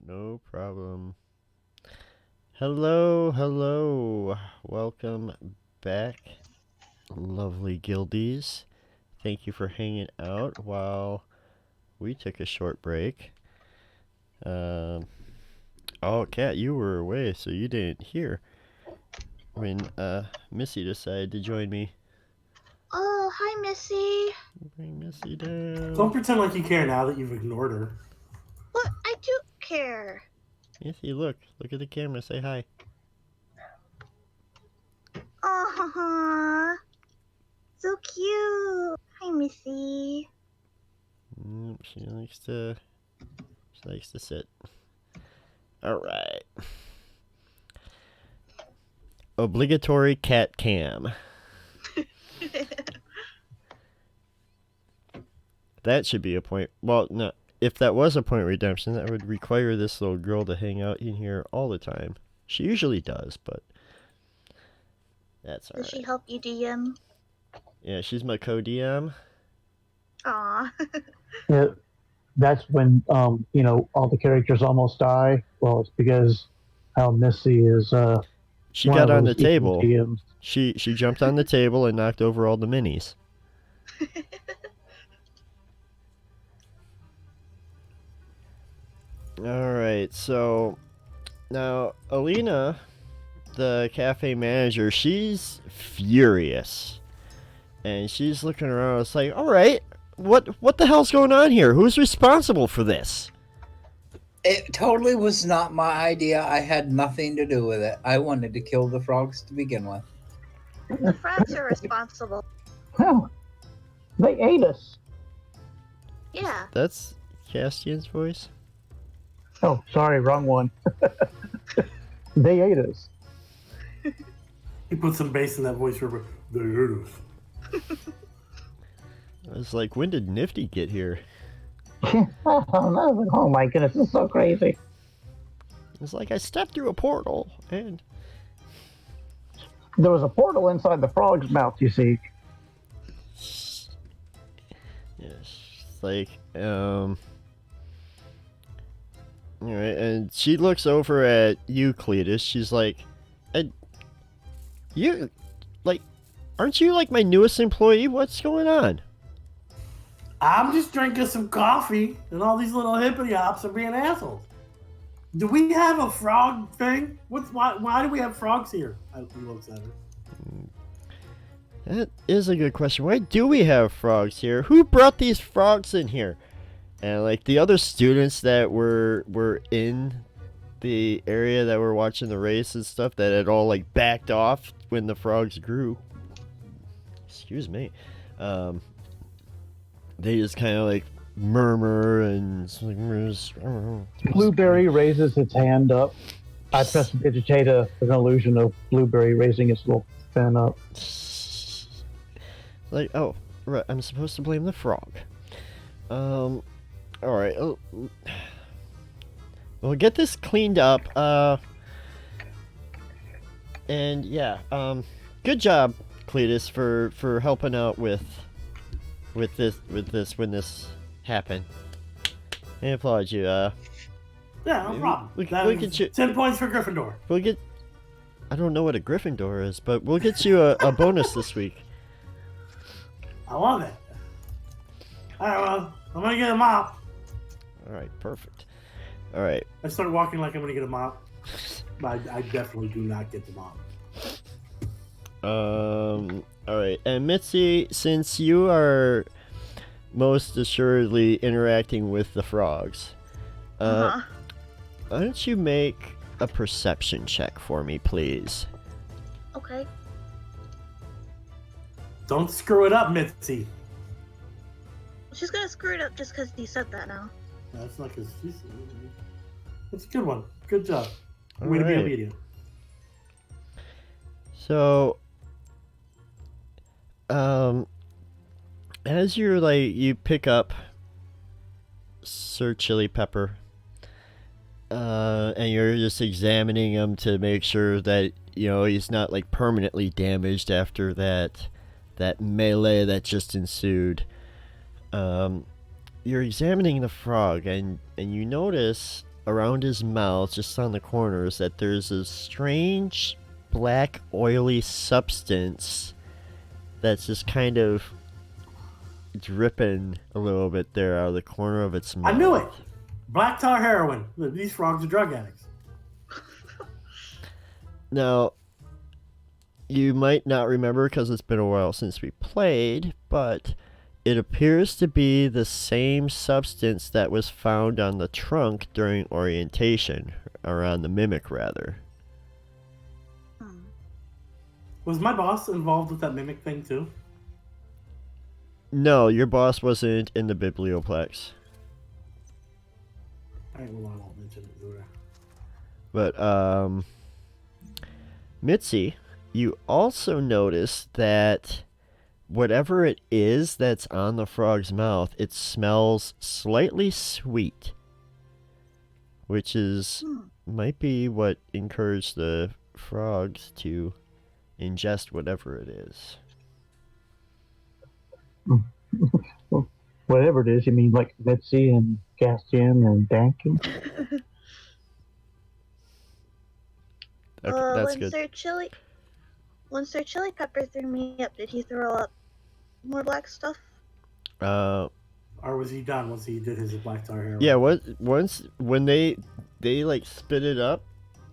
No problem. Hello, hello. Welcome back, lovely guildies. Thank you for hanging out while we took a short break. Oh, Kat, you were away, so you didn't hear when Missy decided to join me. Oh, hi, Missy. Bring Missy down. Don't pretend like you care now that you've ignored her. What? I do care. Missy, look at the camera. Say hi. Aww. So cute. Hi, Missy. She likes to sit. All right. Obligatory cat cam. That should be a point. Well, no. If that was a point redemption, that would require this little girl to hang out in here all the time. She usually does, but that's alright. Does she help you DM? Yeah, she's my co-DM. Aw. Yeah, that's when all the characters almost die. Well, it's because how Missy is. She one got of on the those table. equal GMs. She jumped on the table and knocked over all the minis. Alright, so now Alina, the cafe manager, she's furious. And she's looking around, it's like, alright, what the hell's going on here? Who's responsible for this? It totally was not my idea. I had nothing to do with it. I wanted to kill the frogs to begin with. The frogs are responsible. Hell, they ate us. Yeah. That's Castian's voice? Oh, sorry, wrong one. They ate us. He put some bass in that voice for they hurt us. I was like, when did Nifty get here? Oh my goodness, this is so crazy. It's like I stepped through a portal and There was a portal inside the frog's mouth, you see. yes, it's like alright, and she looks over at you, Cletus. She's like, you, like, aren't you like my newest employee? What's going on? I'm just drinking some coffee, and all these little hippity hops are being assholes. Do we have a frog thing? Why do we have frogs here? He looks at her. That is a good question. Why do we have frogs here? Who brought these frogs in here? And like the other students that were in the area that were watching the race and stuff that had all like backed off when the frogs grew. Excuse me. They just kind of like murmur and it's like, Blueberry raises its hand up. I prestidigitate an illusion of Blueberry raising its little fin up. like, oh, right, I'm supposed to blame the frog. All right. We'll get this cleaned up. And yeah, good job, Cletus, for helping out with this when this happened. I applaud you. Yeah, no problem. we'll get you 10 points for Gryffindor. We'll get. I don't know what a Gryffindor is, but we'll get you a bonus this week. I love it. All right, well, I'm gonna get a mop. All right, perfect. All right. I start walking like I'm gonna get a mop, but I definitely do not get the mop. All right, and Mitzi, since you are most assuredly interacting with the frogs, why don't you make a perception check for me, please? Okay. Don't screw it up, Mitzi. She's gonna screw it up just because you said that now. No, that's not because she's. That's a good one. Good job. All Way to be right. obedient. So, as you're like, you pick up Sir Chili Pepper, and you're just examining him to make sure that, you know, he's not like permanently damaged after that melee that just ensued. You're examining the frog, and you notice around his mouth, just on the corners, that there's a strange black oily substance that's just kind of dripping a little bit there out of the corner of its mouth. I knew it. Black tar heroin. These frogs are drug addicts. Now, you might not remember because it's been a while since we played, but it appears to be the same substance that was found on the trunk during orientation, or on the mimic rather. Was my boss involved with that mimic thing too? No, your boss wasn't in the biblioplex. Alright, well, I won't mention it. But, Mitzi, you also notice that whatever it is that's on the frog's mouth, it smells slightly sweet. Which is, might be what encouraged the frogs to ingest whatever it is. Whatever it is, you mean like Mitzi and Castian and Dankin? Okay, that's when good. Sir Chili Pepper threw me up, did he throw up more black stuff? Or was he done once he did his black tar heroin? Yeah, once when they like spit it up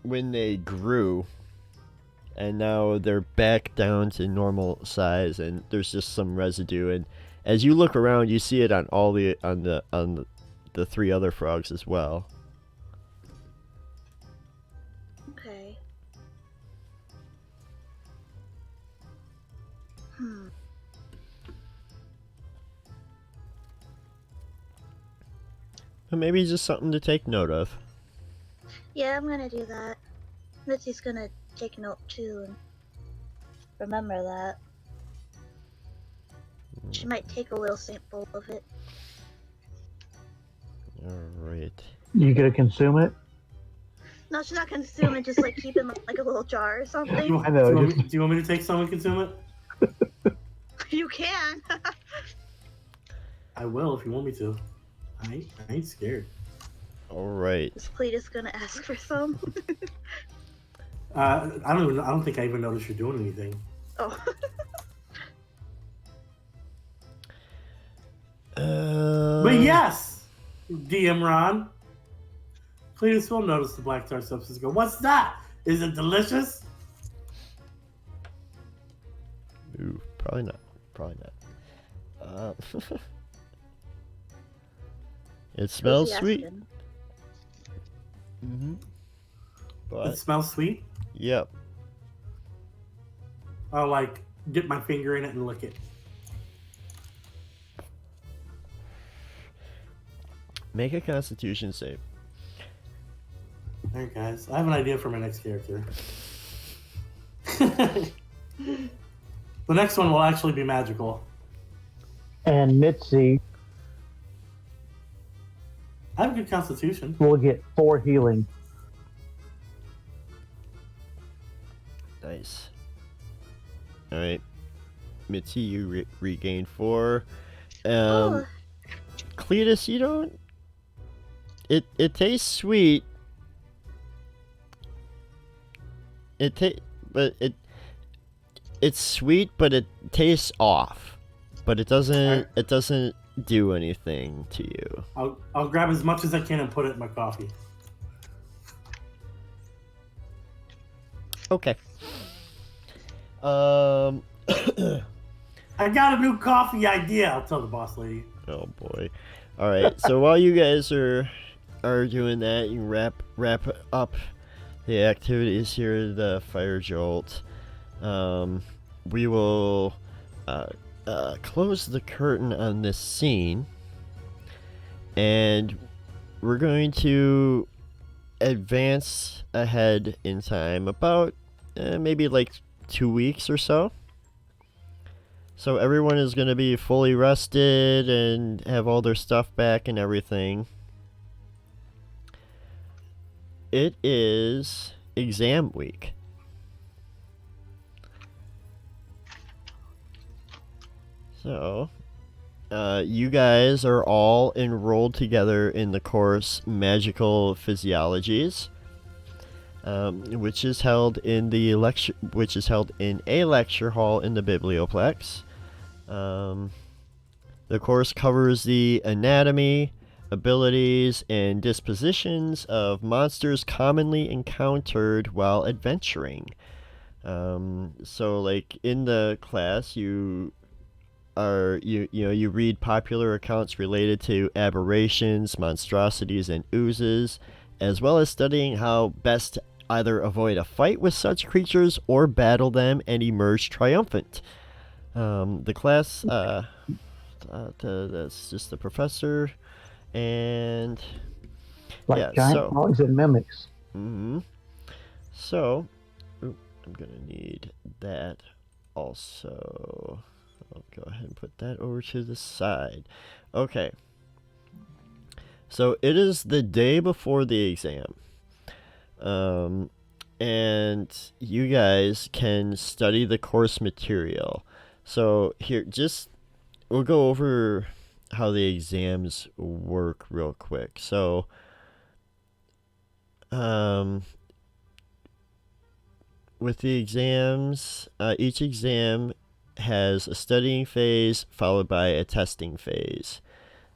when they grew, and now they're back down to normal size, and there's just some residue. And as you look around, you see it on all the three other frogs as well. Okay. But maybe just something to take note of. Yeah, I'm gonna do that. Mitzi's gonna take note too and remember that. She might take a little sample of it. Alright. You gonna consume it? No, she's not gonna consume it, just like keep it in like a little jar or something. I know. Do you want me to take some and consume it? You can. I will if you want me to. I ain't scared. Alright. Is Cletus gonna ask for some? I don't think I even noticed you're doing anything. Oh. But yes, DM Ron. Cletus will notice the black tar substance. Go, what's that? Is it delicious? Ooh, probably not. Probably not. It smells sweet. Mm-hmm. It But smells sweet. yep. I'll like dip my finger in it and lick it. Make a Constitution save. Alright guys, I have an idea for my next character. The next one will actually be magical. And Mitzi I have a good constitution. will get 4 healing. Nice. Alright. Mitzi, you regain 4. Cletus, you don't... It tastes sweet. It's sweet, but it tastes off. But it doesn't do anything to you. I'll grab as much as I can and put it in my coffee. Okay. I got a new coffee idea. I'll tell the boss lady. Oh boy. All right. So while you guys are doing that, you wrap up the activities here at the Fire Jolt. We will close the curtain on this scene, and we're going to advance ahead in time about maybe like 2 weeks or so. So everyone is going to be fully rested and have all their stuff back and everything. It is exam week. So, you guys are all enrolled together in the course Magical Physiologies, which is held in a lecture hall in the Biblioplex. The course covers the anatomy, abilities, and dispositions of monsters commonly encountered while adventuring. So, like, in the class, you read popular accounts related to aberrations, monstrosities, and oozes, as well as studying how best to either avoid a fight with such creatures or battle them and emerge triumphant. The class, that's just the professor, and Like yeah, giant so. frogs and mimics. So, I'm gonna need that also. I'll go ahead and put that over to the side. Okay. So it is the day before the exam. And you guys can study the course material. So here, we'll go over how the exams work real quick. So, with the exams, each exam has a studying phase followed by a testing phase.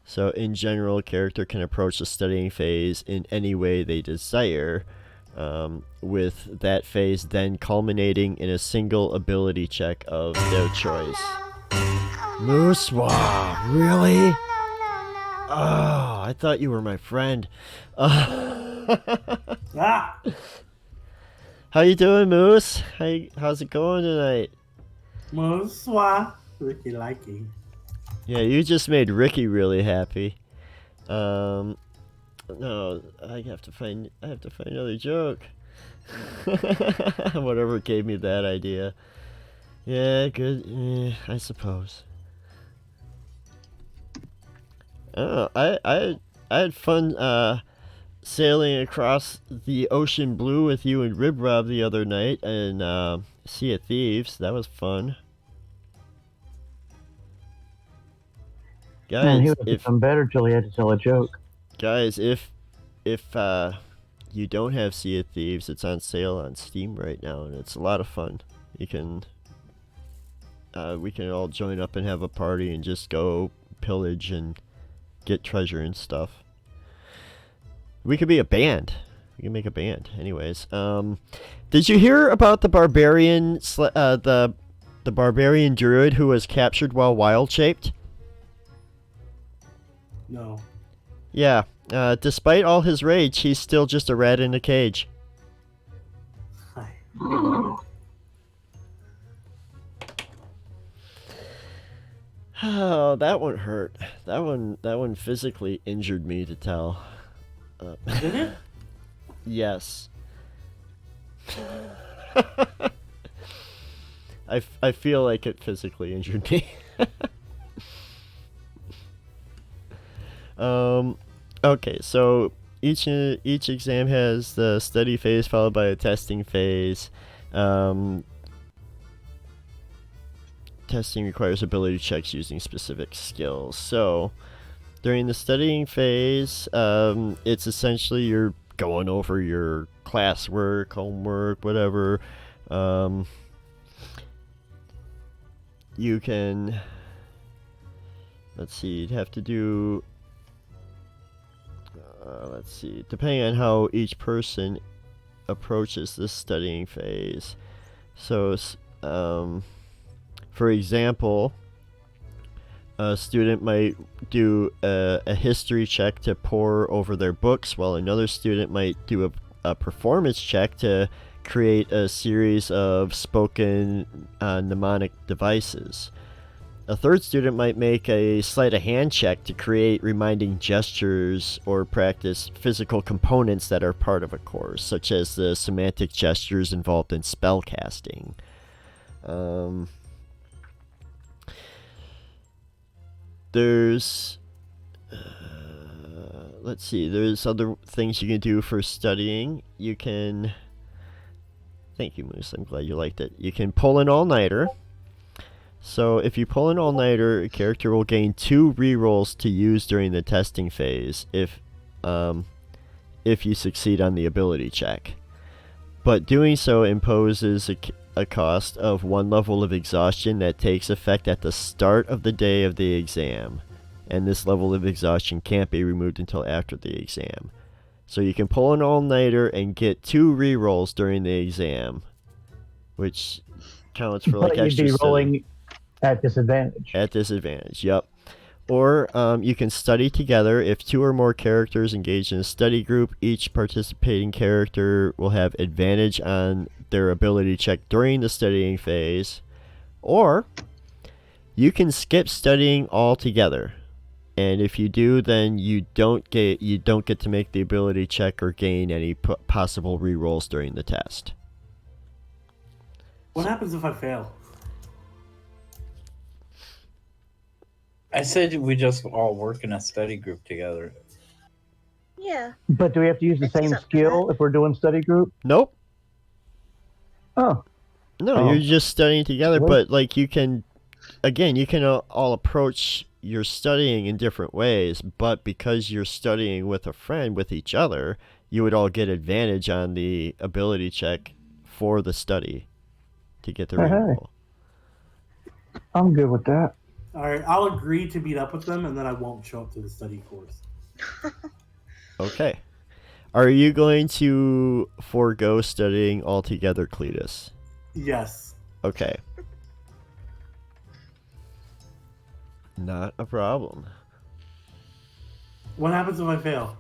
So in general, a character can approach the studying phase in any way they desire, with that phase then culminating in a single ability check of their choice. Mooswa, really? Oh, I thought you were my friend. Ah! How you doing, Moose? How's it going tonight? Bonsoir, Ricky Likey. Yeah, you just made Ricky really happy. No, I have to find another joke. Whatever gave me that idea. Yeah, good. I suppose. Oh, I had fun sailing across the ocean blue with you and Rib Rob the other night in Sea of Thieves. That was fun. Guys, Man, he was even better till he had to tell a joke. Guys, if you don't have Sea of Thieves, it's on sale on Steam right now, and it's a lot of fun. We can all join up and have a party and just go pillage and get treasure and stuff. We could be a band. We can make a band. Anyways, did you hear about the barbarian the barbarian druid who was captured while wild shaped? No. Yeah. Despite all his rage, he's still just a rat in a cage. Hi. Oh, that one hurt. That one physically injured me to tell. Did it? Yes. I feel like it physically injured me. Okay, so each exam has the study phase followed by a testing phase. Testing requires ability checks using specific skills. So, during the studying phase, it's essentially you're going over your classwork, homework, whatever. You can, let's see, you'd have to do, let's see, depending on how each person approaches this studying phase. So, for example, a student might do a history check to pore over their books, while another student might do a performance check to create a series of spoken mnemonic devices. A third student might make a sleight of hand check to create reminding gestures or practice physical components that are part of a course, such as the semantic gestures involved in spell casting. There's, let's see, there's other things you can do for studying. You can, thank you, Moose, I'm glad you liked it. You can pull an all-nighter. So if you pull an all-nighter, a character will gain 2 rerolls to use during the testing phase if you succeed on the ability check. But doing so imposes a cost of 1 level of exhaustion that takes effect at the start of the day of the exam. And this level of exhaustion can't be removed until after the exam. So you can pull an all-nighter and get 2 rerolls during the exam, which counts for like But you'd extra be study. rolling at disadvantage. At disadvantage, yep. Or you can study together. If 2 or more characters engage in a study group, each participating character will have advantage on their ability check during the studying phase. Or you can skip studying altogether. And if you do, then you don't get to make the ability check or gain any possible rerolls during the test. What happens if I fail? I said we just all work in a study group together. Yeah. But do we have to use the I'd be same up for skill if we're doing study group? Nope. Oh, No, Oh. you're just studying together, What? but like you can all approach your studying in different ways, but because you're studying with a friend, with each other, you would all get advantage on the ability check for the study to get the Hey. reroll. I'm good with that. All right, I'll agree to meet up with them, and then I won't show up to the study course. Okay. Are you going to forego studying altogether, Cletus? Yes. Okay. Not a problem. What happens if I fail?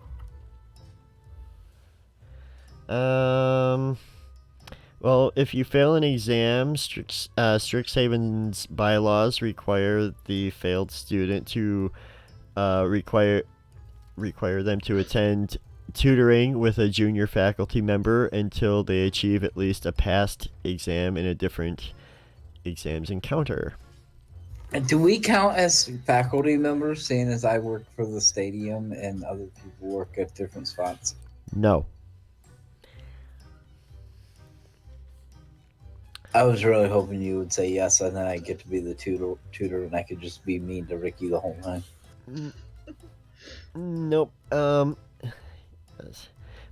Well, if you fail an exam, Strixhaven's bylaws require the failed student to require them to attend tutoring with a junior faculty member until they achieve at least a passed exam in a different exams encounter. And do we count as faculty members, seeing as I work for the stadium and other people work at different spots? No. I was really hoping you would say yes, and then I get to be the tutor, and I could just be mean to Ricky the whole time. Nope.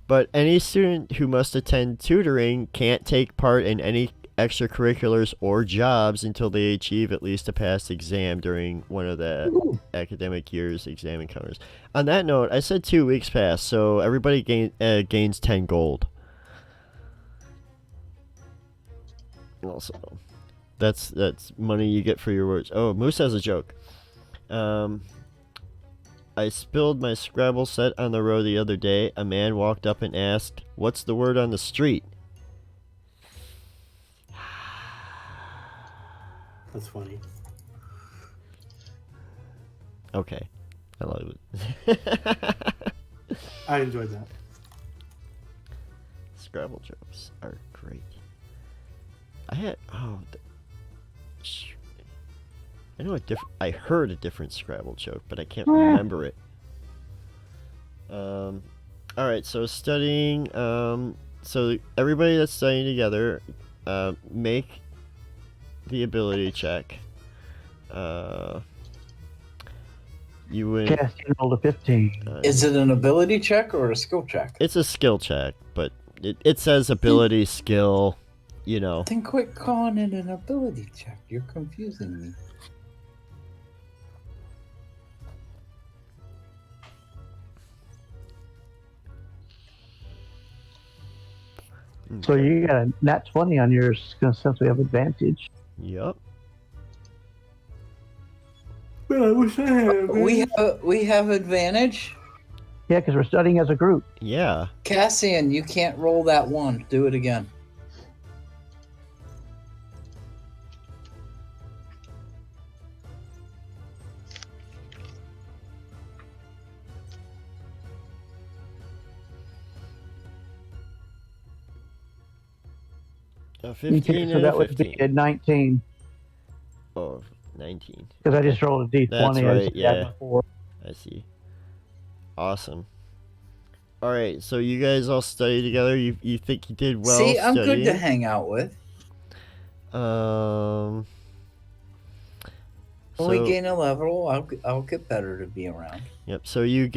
But any student who must attend tutoring can't take part in any extracurriculars or jobs until they achieve at least a passed exam during one of the academic year's exam encounters. On that note, I said 2 weeks pass, so everybody gains 10 gold. Also, that's money you get for your words. Oh, Moose has a joke. I spilled my Scrabble set on the road the other day. A man walked up and asked, "What's the word on the street?" That's funny. Okay. I love it. I enjoyed that. Scrabble jokes are great. I heard a different Scrabble joke, but I can't remember it. Alright, so studying, so everybody that's studying together, make the ability check. You would. Casting rolled a 15. Is it an ability check or a skill check? It's a skill check, but it says ability, skill, you know. Then quit calling it an ability check. You're confusing me. So you got a nat 20 on yours since we have advantage. Yup. Man, I wish I had. We have advantage. Yeah, because we're studying as a group. Yeah. Cassian, you can't roll that one. Do it again. A 15 Okay, so and that a would 15. be a 19. Oh, 19. Because I just rolled a d20. That's I right, just yeah. had before. I see. Awesome. Alright, so you guys all study together. You think you did well See, I'm good to studying? hang out with. When we gain a level, I'll get better to be around. Yep. So you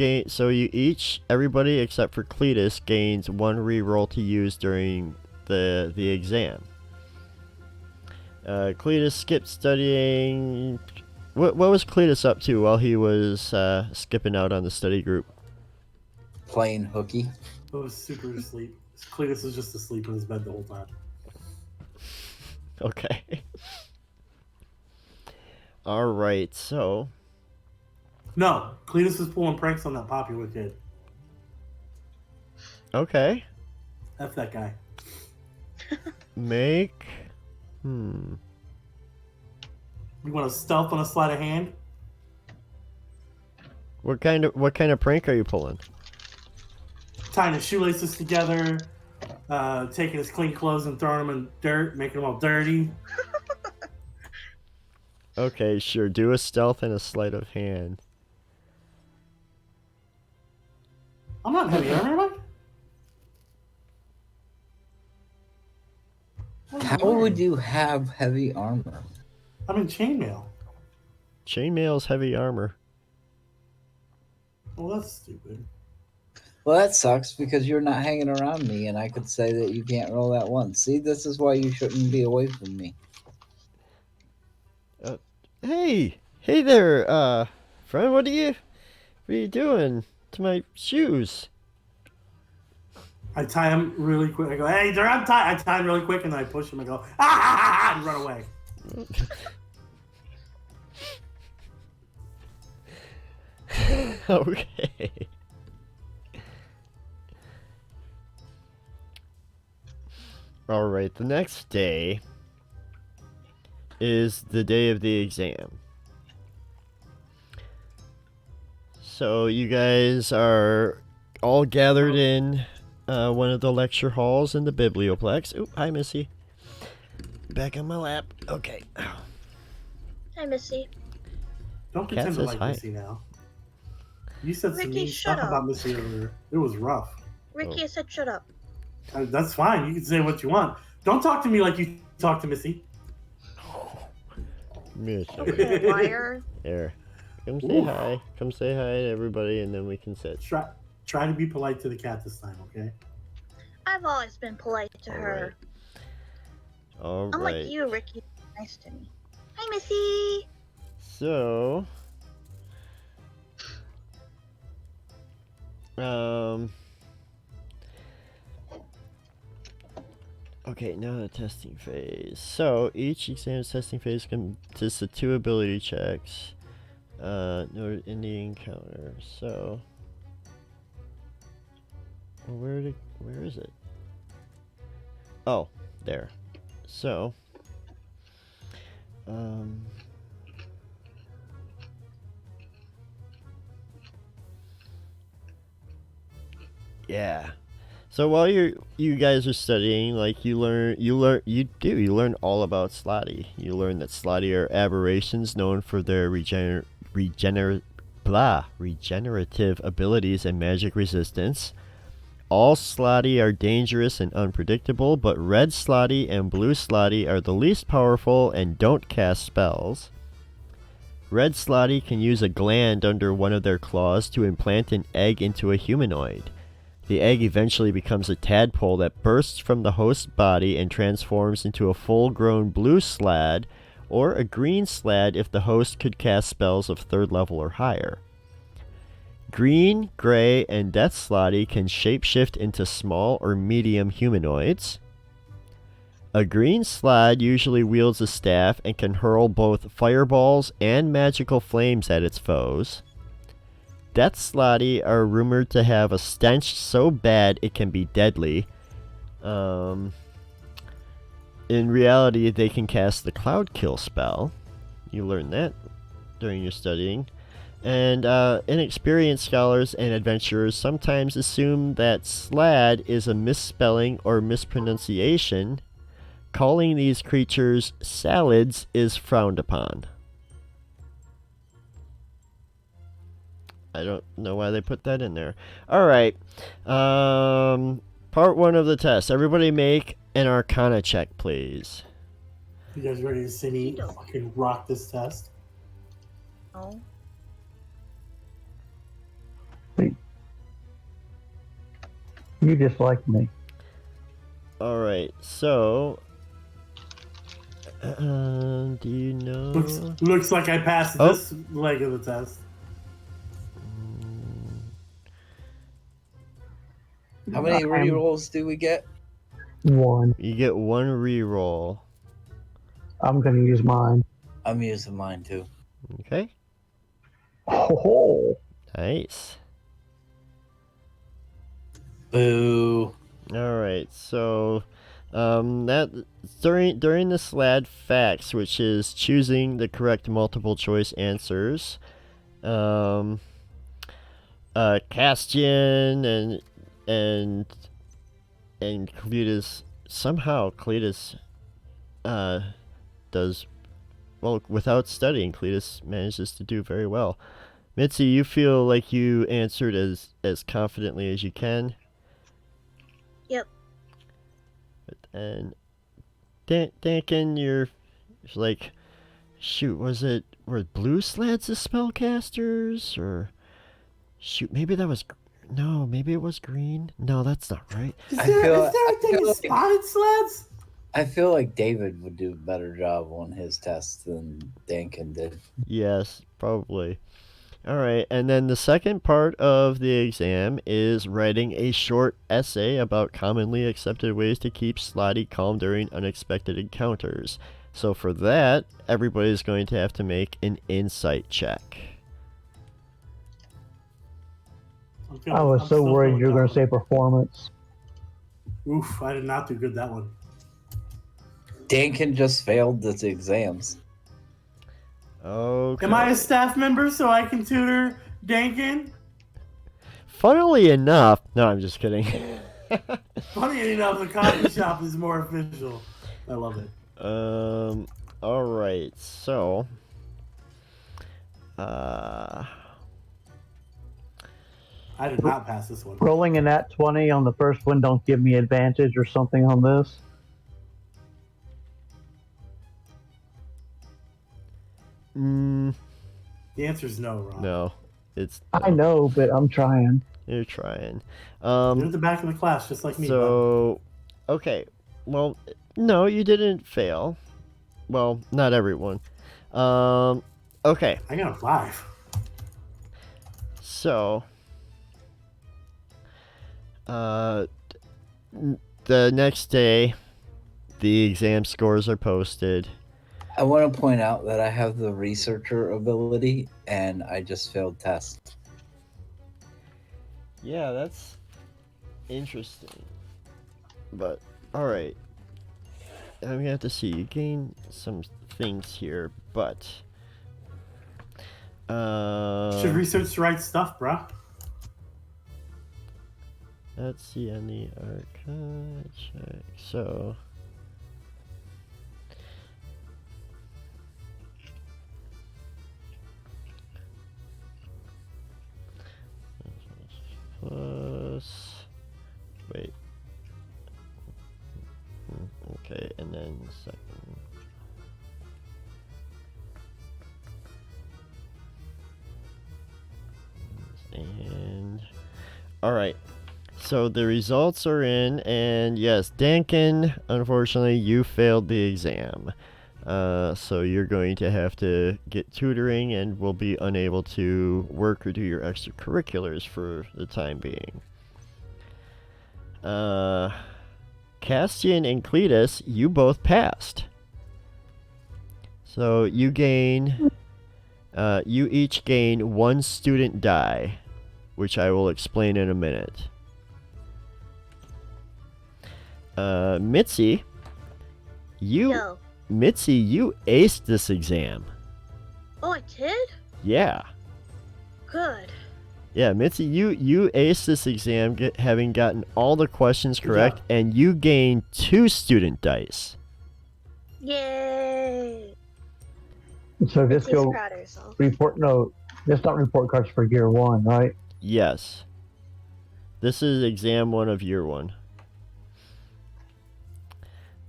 everybody except for Cletus gains 1 reroll to use during the exam. Cletus skipped studying. What was Cletus up to while he was skipping out on the study group? Playing hooky. I was super asleep. Cletus was just asleep in his bed the whole time. Okay. All right. So. No, Cletus was pulling pranks on that popular kid. Okay. F that guy. Make. You want to stealth on a sleight of hand? What kind of prank are you pulling? Tying his shoelaces together, taking his clean clothes and throwing them in dirt, making them all dirty. Okay, sure. Do a stealth and a sleight of hand. I'm not heavy armor, am I? How would you have heavy armor? I'm in chainmail. Chainmail's heavy armor. Well, that's stupid. Well, that sucks because you're not hanging around me, and I could say that you can't roll that once. See, this is why you shouldn't be away from me. Hey there, friend. What are you doing to my shoes? I tie him really quick. I go, hey, they're untied. I tie him really quick, and then I push him and go, ah, and run away. Okay. All right. The next day is the day of the exam. So you guys are all gathered in one of the lecture halls in the Biblioplex. Oop, hi, Missy. Back on my lap. Okay. Hi, Missy. Don't Cat pretend to says like hi. Missy now. You said some Ricky, mean shut stuff up. about Missy earlier. It was rough. Ricky, I said shut up. That's fine. You can say what you want. Don't talk to me like you talk to Missy. Missy. Okay, liar. There. Come say Oof. hi. Come say hi to everybody, and then we can sit. Try to be polite to the cat this time, okay? I've always been polite to All her. All right. Unlike you, Ricky. Nice to me. Hi, Missy. So, okay, now the testing phase. So, each exam's testing phase consists of 2 ability checks, noted in the encounter. So, well, where is it? Oh, there. So, yeah. So while you guys are studying, like you learn all about Slotty. You learn that Slotty are aberrations known for their regenerative abilities and magic resistance. All Slotty are dangerous and unpredictable, but red Slotty and blue Slotty are the least powerful and don't cast spells. Red Slotty can use a gland under one of their claws to implant an egg into a humanoid. The egg eventually becomes a tadpole that bursts from the host's body and transforms into a full-grown blue slad, or a green slad if the host could cast spells of 3rd level or higher. Green, gray, and death Slotty can shapeshift into small or medium humanoids. A green slad usually wields a staff and can hurl both fireballs and magical flames at its foes. Death Slotty are rumored to have a stench so bad it can be deadly. In reality, they can cast the Cloud Kill spell. You learn that during your studying. And inexperienced scholars and adventurers sometimes assume that slad is a misspelling or mispronunciation. Calling these creatures salads is frowned upon. I don't know why they put that in there. Alright. Part 1 of the test. Everybody make an Arcana check, please. You guys ready to see me fucking rock this test? Oh. You just like me. Alright, so... do you know... Looks like I passed Oh. this leg of the test. How many rerolls do we get? 1. You get 1 reroll. I'm going to use mine. I'm using mine too. Okay. Oh, Nice. Boo. Alright, so... that during the SLAD facts, which is choosing the correct multiple choice answers, Castian and Cletus, somehow Cletus does well without studying. Cletus manages to do very well. Mitzi, you feel like you answered as confidently as you can. Yep. And Dankin, you're like, shoot, were blue slats the spellcasters? Or, shoot, maybe it was green? No, that's not right. Is I there, feel- is there a I thing feel of like- spotted sleds? I feel like David would do a better job on his test than Dankin did. Yes, probably. Alright, and then the second part of the exam is writing a short essay about commonly accepted ways to keep Slotty calm during unexpected encounters. So for that, everybody's going to have to make an insight check. I was so worried you were going to say performance. Oof, I did not do good that one. Dankin just failed his exams. Okay. Am I a staff member so I can tutor Dankin? Funnily enough, no, I'm just kidding. Funny enough, the coffee shop is more official. I love it. Alright, so... I did not pass this one. Rolling a nat 20 on the first one, don't give me advantage or something on this. The answer is no, Ron. No. It's... I know, but I'm trying. You're trying. You're at the back of the class, just like me. bud. So... Okay. Well, no, you didn't fail. Well, not everyone. Okay. I got a 5. So... the next day, the exam scores are posted. I want to point out that I have the researcher ability and I just failed tests. Yeah, that's interesting. But, alright. I'm gonna have to see. You gain some things here, but... Should research the right stuff, bruh. Let's see on the archive check. So... Plus... Wait. Okay, and then second. And... Alright. So the results are in, and yes, Dankin, unfortunately, you failed the exam. So you're going to have to get tutoring and will be unable to work or do your extracurriculars for the time being. Castian and Cletus, you both passed. So you gain, you each gain 1 student die, which I will explain in a minute. Mitzi, Yo. Mitzi, you aced this exam. Oh, I did? Yeah. Good. Yeah, Mitzi, you aced this exam, having gotten all the questions correct, job. and you gained 2 student dice. Yay. So just She's go proud of herself. report. No, just not report cards for year 1, right? Yes. This is exam 1 of year 1.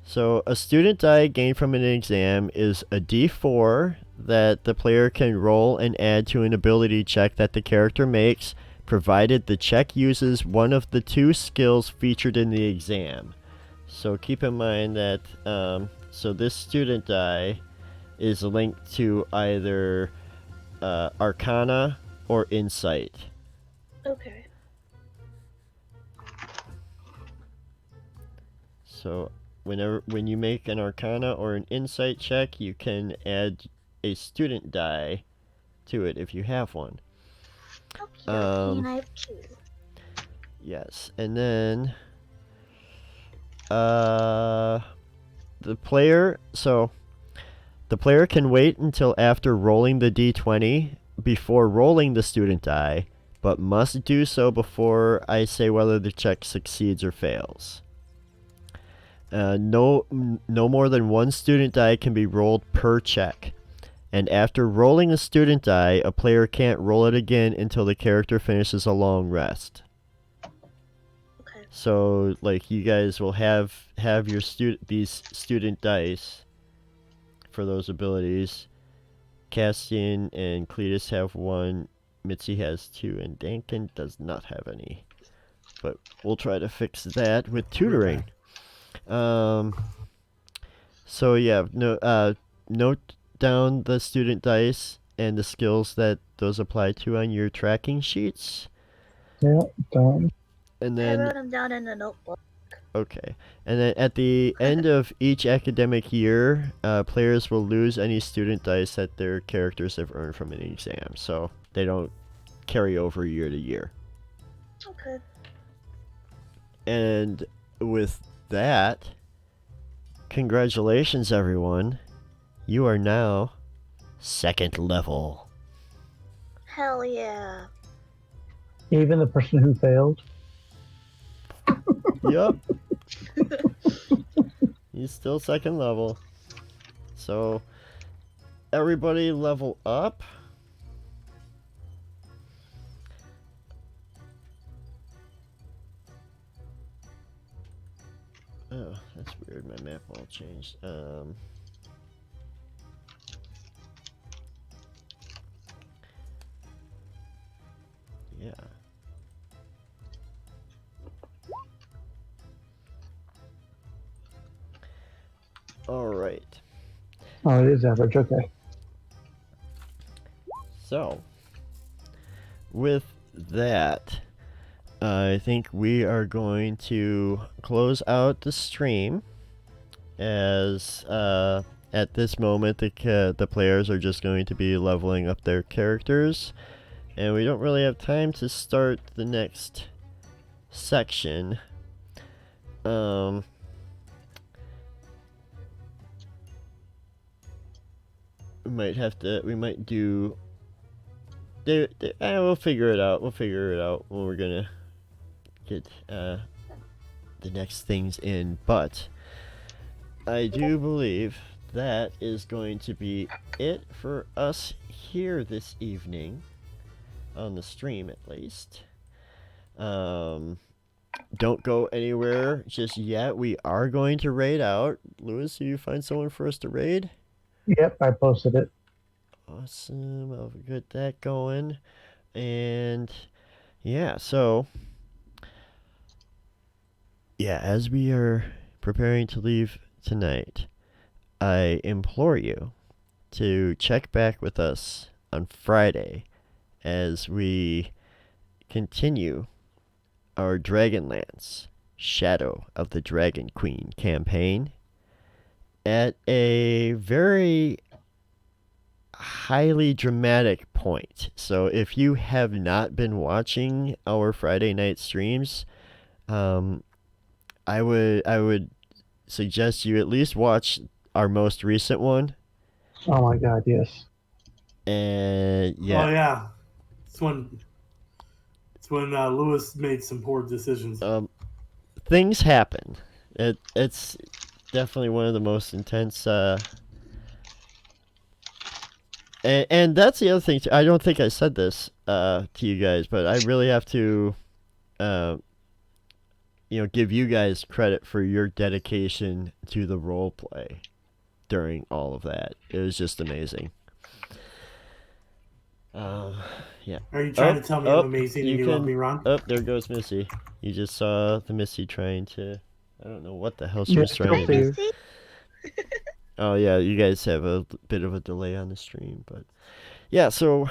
So a student die gained from an exam is a D4 that the player can roll and add to an ability check that the character makes, provided the check uses one of the 2 skills featured in the exam. So keep in mind that so this student die is linked to either Arcana or Insight. Okay. So when you make an Arcana or an Insight check, you can add a student die to it if you have one. Okay, and I have 2. Yes, and then the player can wait until after rolling the d20 before rolling the student die, but must do so before I say whether the check succeeds or fails. No more than 1 student die can be rolled per check. And after rolling a student die, a player can't roll it again until the character finishes a long rest. Okay. So, like, you guys will have your these student dice for those abilities. Castian and Cletus have 1, Mitzi has 2, and Dankin does not have any. But we'll try to fix that with tutoring. So yeah, note down the student dice and the skills that those apply to on your tracking sheets. Yeah, done. And I then wrote them down in a notebook. okay. And then at the end of each academic year, players will lose any student dice that their characters have earned from an exam, so they don't carry over year to year. Okay. And with that, congratulations everyone. You are now 2nd level. Hell yeah. Even the person who failed. Yup. He's still 2nd level. So, everybody level up. Oh, that's weird. My map all changed. Yeah. All right. Oh, it is average. Okay. So, with that, I think we are going to close out the stream, as at this moment the players are just going to be leveling up their characters, and we don't really have time to start the next section. We might do. We'll figure it out. We'll figure it out when we're gonna get the next things in. But I do believe that is going to be it for us here this evening, on the stream at least. Don't go anywhere just yet. We are going to raid out. Lewis, do you find someone for us to raid? Yep, I posted it. Awesome. I'll get that going. And yeah, so yeah, as we are preparing to leave tonight, I implore you to check back with us on Friday as we continue our Dragonlance Shadow of the Dragon Queen campaign at a very highly dramatic point. So if you have not been watching our Friday night streams, I would suggest you at least watch our most recent one. Oh my god, yes. And yeah. Oh yeah, it's when Lewis made some poor decisions. Things happen. It's definitely one of the most intense. And that's the other thing too. I don't think I said this to you guys, but I really have to, give you guys credit for your dedication to the role play during all of that. It was just amazing. Yeah. Are you trying to tell me I'm amazing and you love me, Ron? Oh, there goes Missy. You just saw the Missy trying to. I don't know what the hell she Yeah, was still trying Hi, to see do. you. Missy. Oh yeah, you guys have a bit of a delay on the stream, but yeah. So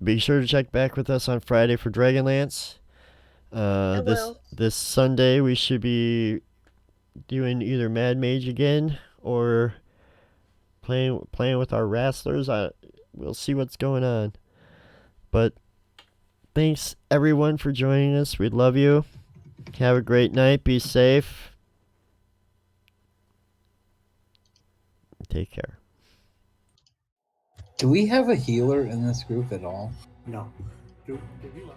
be sure to check back with us on Friday for Dragonlance. I will. This Sunday we should be doing either Mad Mage again or playing with our wrestlers. We'll see what's going on. But thanks everyone for joining us. We love you. Have a great night. Be safe. Take care. Do we have a healer in this group at all? No. Do you love